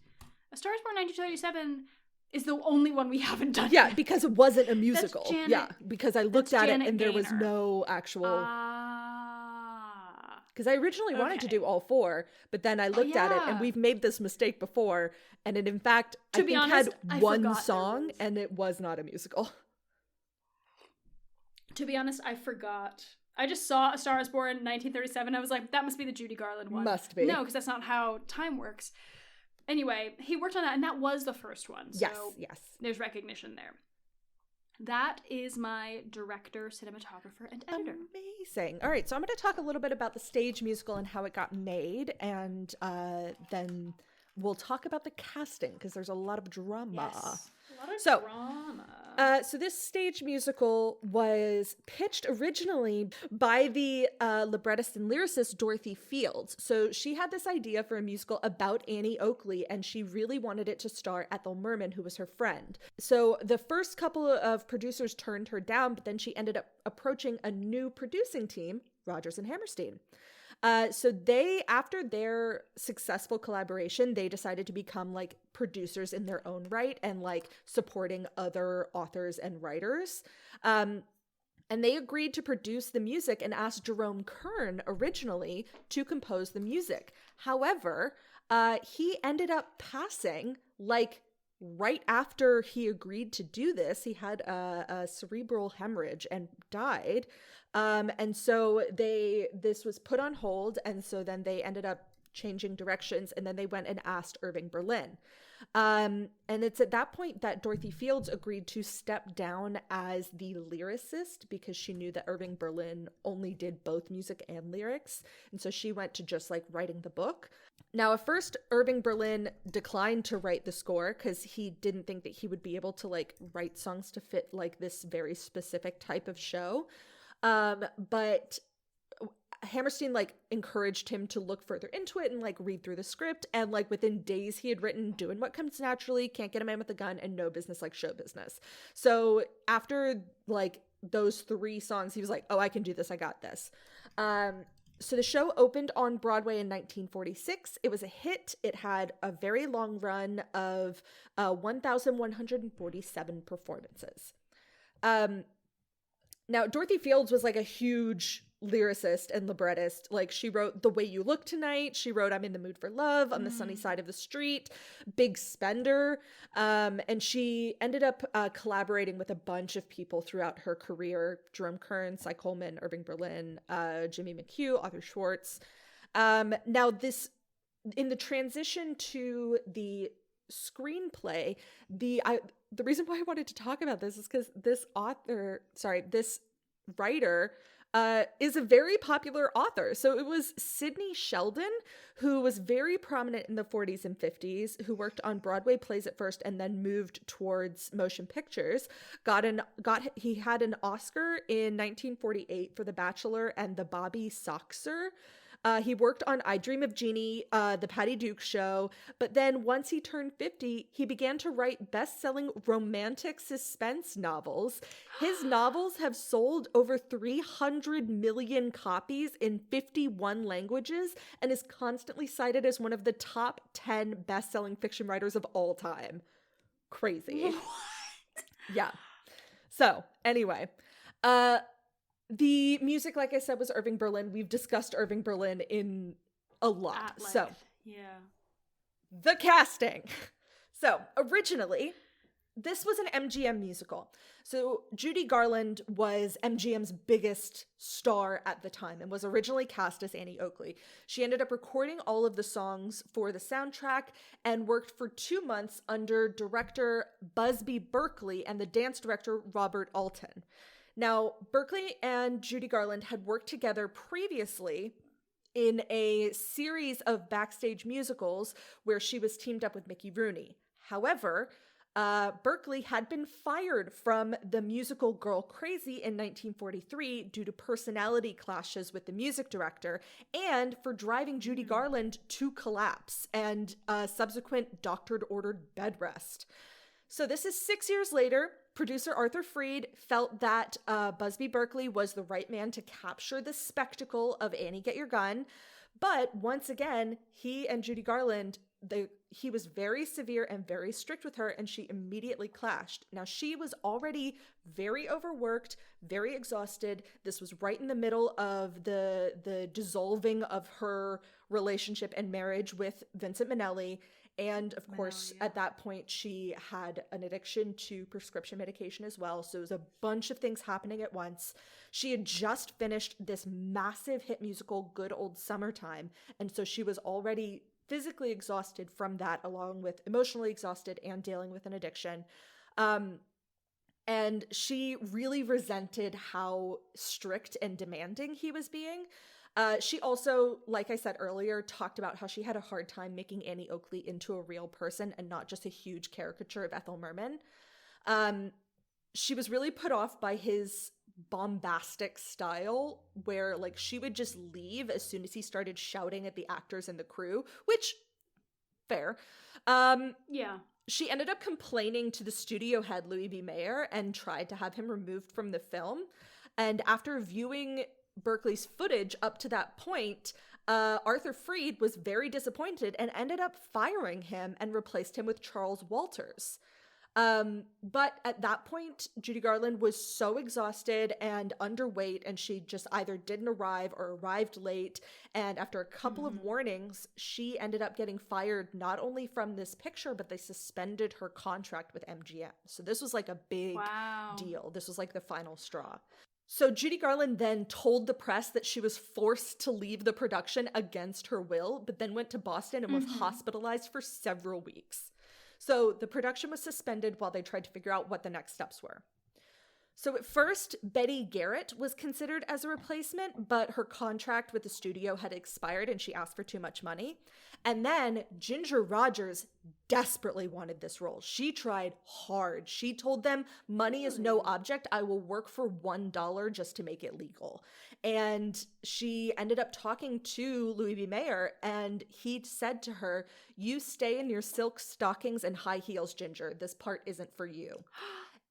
A Star is Born 1937 is the only one we haven't done Yeah, yet. because it wasn't a musical. Janet- yeah, because I looked at it Janet and there was Gaynor. no actual... Ah. Because I originally wanted to Okay. do all four, but then I looked at it, and yeah. we've made this mistake before, and it in fact, To I be think honest, I had one forgot there song, was. and it was not a musical. To be honest, I forgot. I just saw A Star is Born 1937. I was like, that must be the Judy Garland one. Must be. No, because that's not how time works. Anyway, he worked on that, and that was the first one. So Yes. there's recognition there. That is my director, cinematographer, and editor. Amazing. All right, so I'm going to talk a little bit about the stage musical and how it got made, and then we'll talk about the casting, because there's a lot of drama. Yes. A lot of So, drama. So this stage musical was pitched originally by the librettist and lyricist Dorothy Fields. So she had this idea for a musical about Annie Oakley, and she really wanted it to star Ethel Merman, who was her friend. So the first couple of producers turned her down, but then she ended up approaching a new producing team, Rodgers and Hammerstein. So they, after their successful collaboration, they decided to become like producers in their own right and like supporting other authors and writers. And they agreed to produce the music and asked Jerome Kern originally to compose the music. However, he ended up passing like right after he agreed to do this. He had a cerebral hemorrhage and died. And so this was put on hold. And so then they ended up changing directions, and then they went and asked Irving Berlin. And it's at that point that Dorothy Fields agreed to step down as the lyricist, because she knew that Irving Berlin only did both music and lyrics. And so she went to just like writing the book. Now, at first, Irving Berlin declined to write the score because he didn't think that he would be able to like write songs to fit like this very specific type of show. But Hammerstein like encouraged him to look further into it and like read through the script, and like within days he had written Doing What Comes Naturally, Can't Get a Man with a Gun, and No Business Like Show Business. So after like those 3 songs, he was like, oh, I can do this, I got this. So the show opened on Broadway in 1946. It was a hit. It had a very long run of 1,147 performances. Now, Dorothy Fields was like a huge lyricist and librettist. Like, she wrote The Way You Look Tonight. She wrote I'm in the Mood for Love, On the Sunny Side of the Street, Big Spender. And she ended up collaborating with a bunch of people throughout her career. Jerome Kern, Cy Coleman, Irving Berlin, Jimmy McHugh, Arthur Schwartz. Now, in the transition to the screenplay, the reason why I wanted to talk about this is because this writer is a very popular author. So it was Sidney Sheldon, who was very prominent in the 40s and 50s, who worked on Broadway plays at first and then moved towards motion pictures. He had an Oscar in 1948 for The Bachelor and The Bobby Soxer. He worked on I Dream of Jeannie, The Patty Duke Show, but then once he turned 50, he began to write best-selling romantic suspense novels. His novels have sold over 300 million copies in 51 languages and is constantly cited as one of the top 10 best-selling fiction writers of all time. Crazy. What? Yeah. So, anyway, the music, like I said, was Irving Berlin. We've discussed Irving Berlin in a lot. So, yeah. The casting. So, originally, this was an MGM musical. So, Judy Garland was MGM's biggest star at the time and was originally cast as Annie Oakley. She ended up recording all of the songs for the soundtrack and worked for 2 months under director Busby Berkeley and the dance director Robert Alton. Now, Berkeley and Judy Garland had worked together previously in a series of backstage musicals where she was teamed up with Mickey Rooney. However, Berkeley had been fired from the musical Girl Crazy in 1943 due to personality clashes with the music director and for driving Judy Garland to collapse and subsequent doctor-ordered bed rest. So this is 6 years later. Producer Arthur Freed felt that Busby Berkeley was the right man to capture the spectacle of Annie Get Your Gun. But once again, he and Judy Garland, he was very severe and very strict with her, and she immediately clashed. Now, she was already very overworked, very exhausted. This was right in the middle of the dissolving of her relationship and marriage with Vincent Minnelli. And of course, at that point, she had an addiction to prescription medication as well. So it was a bunch of things happening at once. She had just finished this massive hit musical, Good Old Summertime. And so she was already physically exhausted from that, along with emotionally exhausted and dealing with an addiction. And she really resented how strict and demanding he was being. She also, like I said earlier, talked about how she had a hard time making Annie Oakley into a real person and not just a huge caricature of Ethel Merman. She was really put off by his bombastic style where, like, she would just leave as soon as he started shouting at the actors and the crew, which, fair. Yeah. She ended up complaining to the studio head, Louis B. Mayer, and tried to have him removed from the film. And after viewing Berkeley's footage up to that point, Arthur Freed was very disappointed and ended up firing him and replaced him with Charles Walters. But at that point, Judy Garland was so exhausted and underweight, and she just either didn't arrive or arrived late. And after a couple of warnings, she ended up getting fired not only from this picture, but they suspended her contract with MGM. So this was like a big deal. This was like the final straw. So Judy Garland then told the press that she was forced to leave the production against her will, but then went to Boston and was hospitalized for several weeks. So the production was suspended while they tried to figure out what the next steps were. So at first, Betty Garrett was considered as a replacement, but her contract with the studio had expired and she asked for too much money. And then Ginger Rogers desperately wanted this role. She tried hard. She told them, money is no object. I will work for $1 just to make it legal. And she ended up talking to Louis B. Mayer, and he said to her, you stay in your silk stockings and high heels, Ginger. This part isn't for you.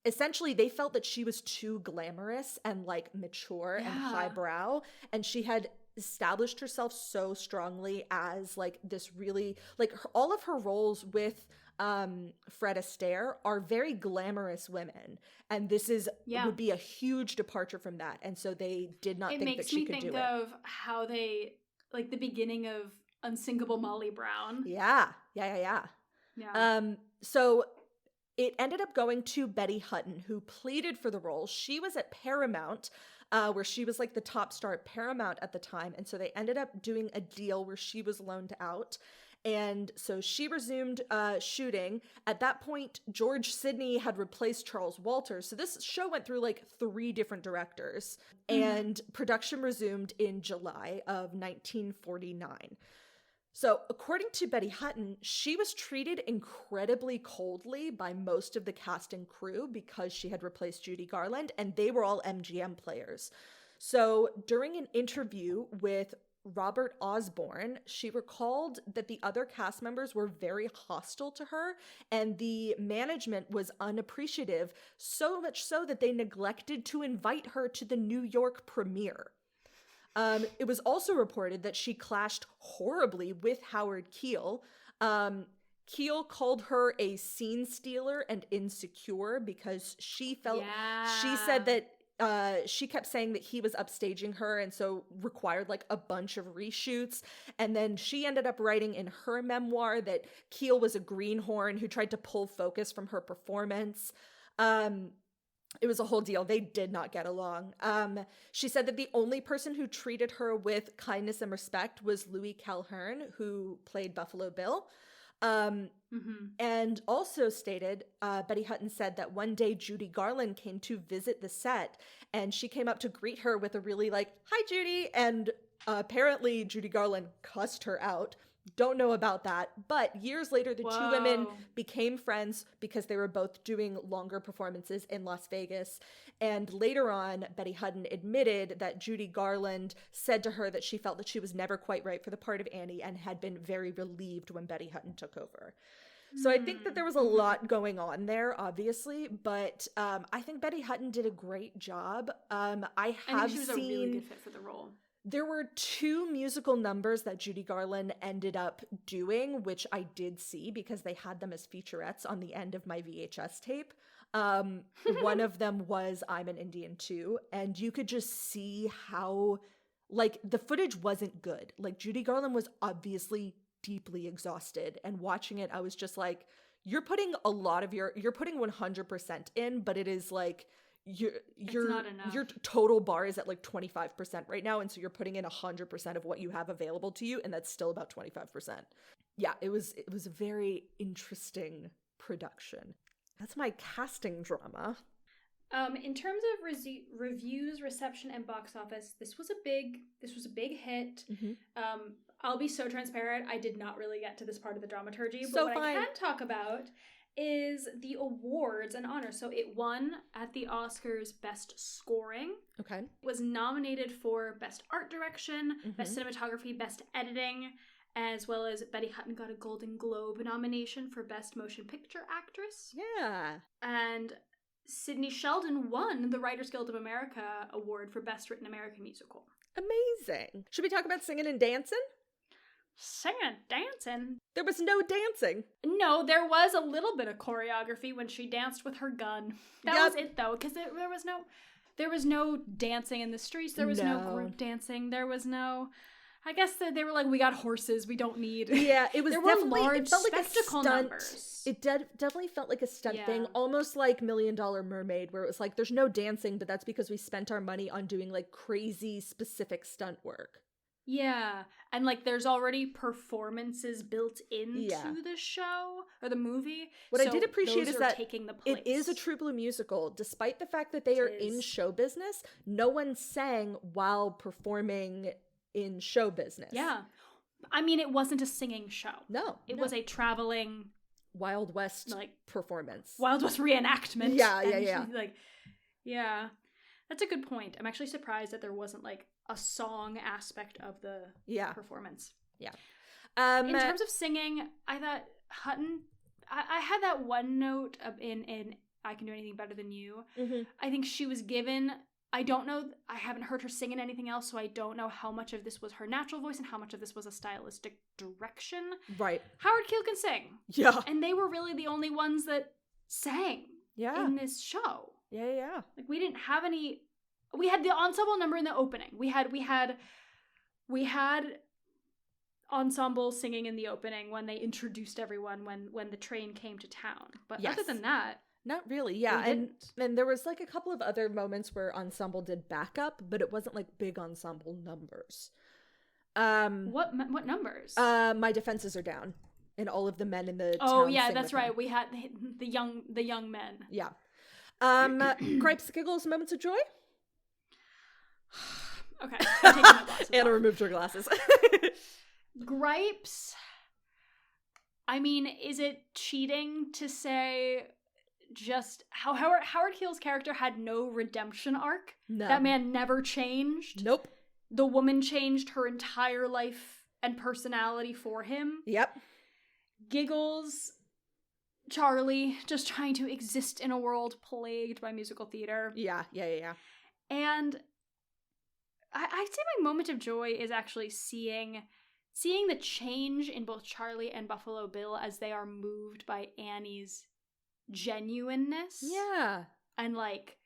Essentially, they felt that she was too glamorous and like mature and highbrow, and she had established herself so strongly as like this really like all of her roles with Fred Astaire are very glamorous women, and this is would be a huge departure from that, and so they did not think that she could do it. It makes me think of how they like the beginning of Unsinkable Molly Brown. Yeah. So it ended up going to Betty Hutton, who pleaded for the role. She was at Paramount, where she was like the top star at Paramount at the time. And so they ended up doing a deal where she was loaned out. And so she resumed shooting. At that point, George Sidney had replaced Charles Walters. So this show went through like 3 different directors. And production resumed in July of 1949. So according to Betty Hutton, she was treated incredibly coldly by most of the cast and crew because she had replaced Judy Garland, and they were all MGM players. So during an interview with Robert Osborne, she recalled that the other cast members were very hostile to her, and the management was unappreciative, so much so that they neglected to invite her to the New York premiere. It was also reported that she clashed horribly with Howard Keel. Keel called her a scene stealer and insecure because she felt, she said that she kept saying that he was upstaging her and so required like a bunch of reshoots. And then she ended up writing in her memoir that Keel was a greenhorn who tried to pull focus from her performance. It was a whole deal. They did not get along. She said that the only person who treated her with kindness and respect was Louis Calhern, who played Buffalo Bill. And also stated, Betty Hutton said that one day Judy Garland came to visit the set, and she came up to greet her with a really like, "Hi, Judy," and apparently Judy Garland cussed her out. Don't know about that, but years later, the two women became friends because they were both doing longer performances in Las Vegas. And later on, Betty Hutton admitted that Judy Garland said to her that she felt that she was never quite right for the part of Annie and had been very relieved when Betty Hutton took over. So I think that there was a lot going on there, obviously, but I think Betty Hutton did a great job. I think she was a really good fit for the role. There were 2 musical numbers that Judy Garland ended up doing, which I did see because they had them as featurettes on the end of my VHS tape. One of them was I'm an Indian Too, and you could just see how, like, the footage wasn't good. Like, Judy Garland was obviously deeply exhausted, and watching it, I was just like, you're putting 100% in, but it is like, your total bar is at like 25% right now, and so you're putting in 100% of what you have available to you, and that's still about 25%. Yeah, it was a very interesting production. That's my casting drama. In terms of reviews, reception, and box office, this was a big hit. I'll be so transparent, I did not really get to this part of the dramaturgy, but what I can talk about is the awards and honors. So it won at the Oscars Best Scoring. Okay. It was nominated for Best Art Direction, Best Cinematography, Best Editing, as well as Betty Hutton got a Golden Globe nomination for Best Motion Picture Actress. Yeah. And Sidney Sheldon won the Writers Guild of America Award for Best Written American Musical. Amazing. Should we talk about singing and dancing? Singing and dancing? There was no dancing. No, there was a little bit of choreography when she danced with her gun. That was it, though, because there was no dancing in the streets. There was no group dancing. There was no... I guess they were like, we got horses. We don't need... Yeah, it was definitely... large it felt like spectacle a stunt. Numbers. It definitely felt like a stunt thing, almost like $1 Million Mermaid, where it was like, there's no dancing, but that's because we spent our money on doing like crazy specific stunt work. Yeah, and like there's already performances built into the show or the movie. What I did appreciate is that taking the place. It is a True Blue musical. Despite the fact that they are in show business, no one sang while performing in show business. Yeah. I mean, it wasn't a singing show. No. It was a traveling Wild West performance. Wild West reenactment. Yeah. That's a good point. I'm actually surprised that there wasn't like a song aspect of the performance. Yeah. In terms of singing, I thought Hutton, I had that one note in I Can Do Anything Better Than You. I think she was given I don't know. I haven't heard her sing in anything else, so I don't know how much of this was her natural voice and how much of this was a stylistic direction. Right. Howard Keel can sing. Yeah. And they were really the only ones that sang in this show. Yeah. Like, we didn't have any. We had the ensemble number in the opening. We had ensemble singing in the opening when they introduced everyone when the train came to town. But other than that, not really. Yeah, and there was like a couple of other moments where ensemble did backup, but it wasn't like big ensemble numbers. What numbers? My defenses are down, and all of the men in the oh town yeah, sing that's with right. them. We had the young men. Yeah. Gripes, giggles, moments of joy. Okay, I'm taking my glasses Anna off. removed her glasses. Gripes. I mean, is it cheating to say just how Howard Keel's character had no redemption arc? No. That man never changed. Nope. The woman changed her entire life and personality for him. Yep. Giggles. Charlie just trying to exist in a world plagued by musical theater. Yeah. And I'd say my moment of joy is actually seeing the change in both Charlie and Buffalo Bill as they are moved by Annie's genuineness. Yeah. And like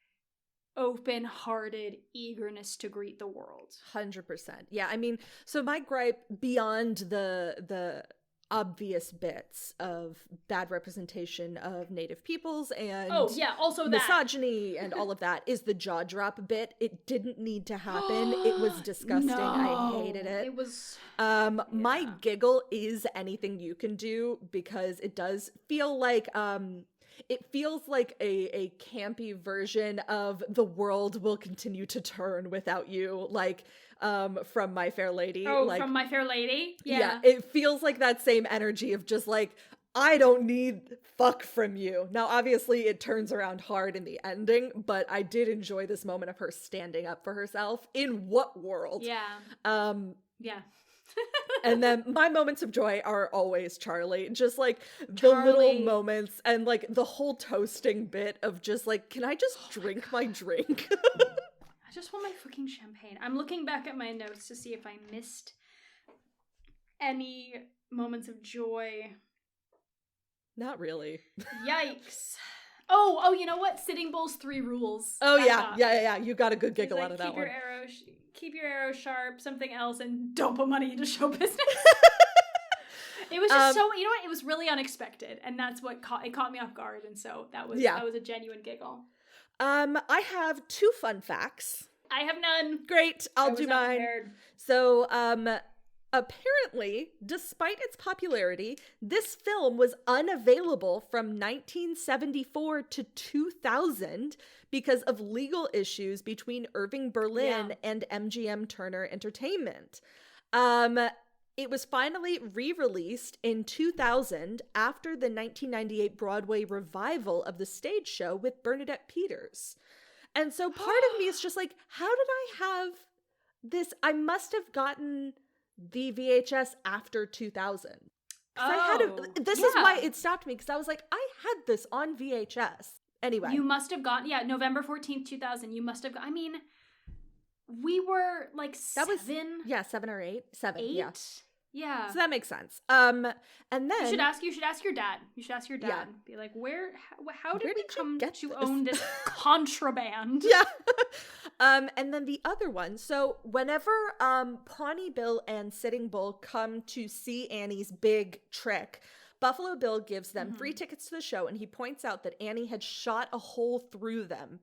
open-hearted eagerness to greet the world. 100%. Yeah, I mean, so my gripe beyond the obvious bits of bad representation of Native peoples and also misogyny and all of that is the jaw drop bit. It didn't need to happen. It was disgusting. No. I hated it. It was my giggle is Anything You Can Do, because it does feel like it feels like a campy version of The World Will Continue to Turn Without You, like from My Fair Lady. Oh, like, from My Fair Lady? Yeah, it feels like that same energy of just like, I don't need fuck from you. Now, obviously, it turns around hard in the ending, but I did enjoy this moment of her standing up for herself. In what world? Yeah. Yeah. And then my moments of joy are always Charlie. Just like the little moments and like the whole toasting bit of just like, can I just drink my drink? I just want my fucking champagne. I'm looking back at my notes to see if I missed any moments of joy. Not really. Yikes. Oh, you know what? Sitting Bull's 3 rules. Oh, yeah. You got a good giggle like, out of that one. Keep your arrow sharp, something else, and don't put money into show business. It was just so, you know what? It was really unexpected, and that's what caught me off guard, and so that was a genuine giggle. I have 2 fun facts. I have none. Great, I'll do mine. Prepared. So, apparently, despite its popularity, this film was unavailable from 1974 to 2000 because of legal issues between Irving Berlin and MGM Turner Entertainment. It was finally re-released in 2000 after the 1998 Broadway revival of the stage show with Bernadette Peters. And so part of me is just like, how did I have this? I must have gotten the VHS after 2000. This is why it stopped me, because I was like, I had this on VHS. Anyway. You must have gotten, November 14th, 2000. You must have I mean, we were like 7. 7 or 8. 7, 8? Yeah. So that makes sense. And then you should ask your dad. You should ask your dad. Yeah. Be like, how did we come get to this? own this contraband? Yeah. And then the other one. So whenever Pawnee Bill and Sitting Bull come to see Annie's big trick, Buffalo Bill gives them free tickets to the show, and he points out that Annie had shot a hole through them.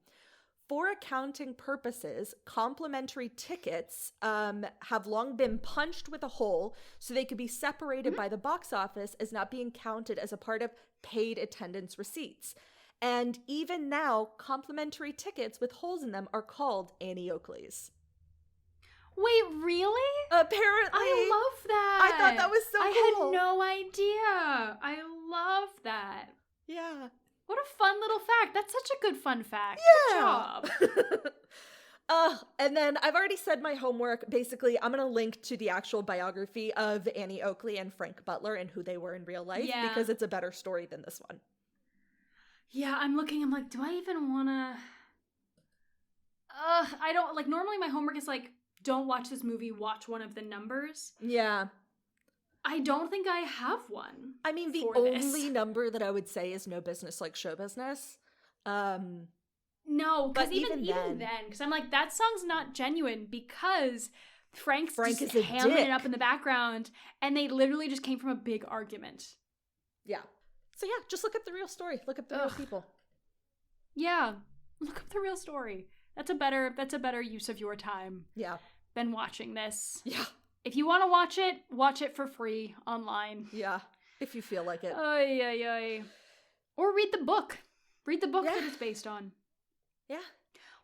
For accounting purposes, complimentary tickets have long been punched with a hole so they could be separated by the box office as not being counted as a part of paid attendance receipts. And even now, complimentary tickets with holes in them are called Annie Oakley's. Wait, really? Apparently. I love that. I thought that was so cool. I had no idea. I love that. Yeah. What a fun little fact. That's such a good fun fact. Yeah. Good job. And then I've already said my homework. Basically, I'm going to link to the actual biography of Annie Oakley and Frank Butler and who they were in real life because it's a better story than this one. Yeah, I'm like, do I even want to... I don't, like, normally my homework is like, don't watch this movie, watch one of the numbers. Yeah. I don't think I have one. I mean, the for only this. number that I would say is No Business Like Show Business. No, because But even even then, because I'm like, that song's not genuine because Frank's Frank just is a hamming dick. it up in the background, and they literally just came from a big argument. Yeah. So yeah, just look up the real story. Look up the real Ugh. people. Yeah, look up the real story. That's a better use of your time Yeah. than watching this. Yeah. If you want to watch it for free online. Yeah. If you feel like it. Oy, oy, oy. Or read the book. Read the book Yeah. that it's based on. Yeah.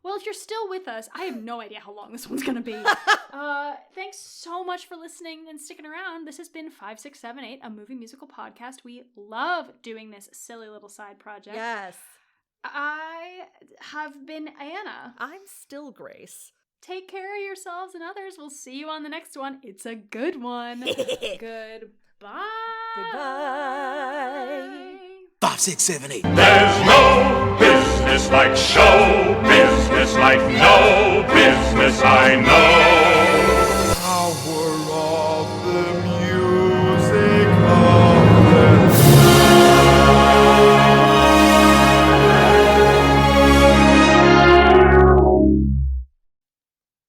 Well, if you're still with us, I have no idea how long this one's gonna be. Thanks so much for listening and sticking around. This has been 5678, a movie musical podcast. We love doing this silly little side project. Yes. I have been Anna. I'm still Grace. Take care of yourselves and others. We'll see you on the next one. It's a good one. Goodbye. Goodbye. 5, 6, 7, 8. There's no business like show business, like no business I know.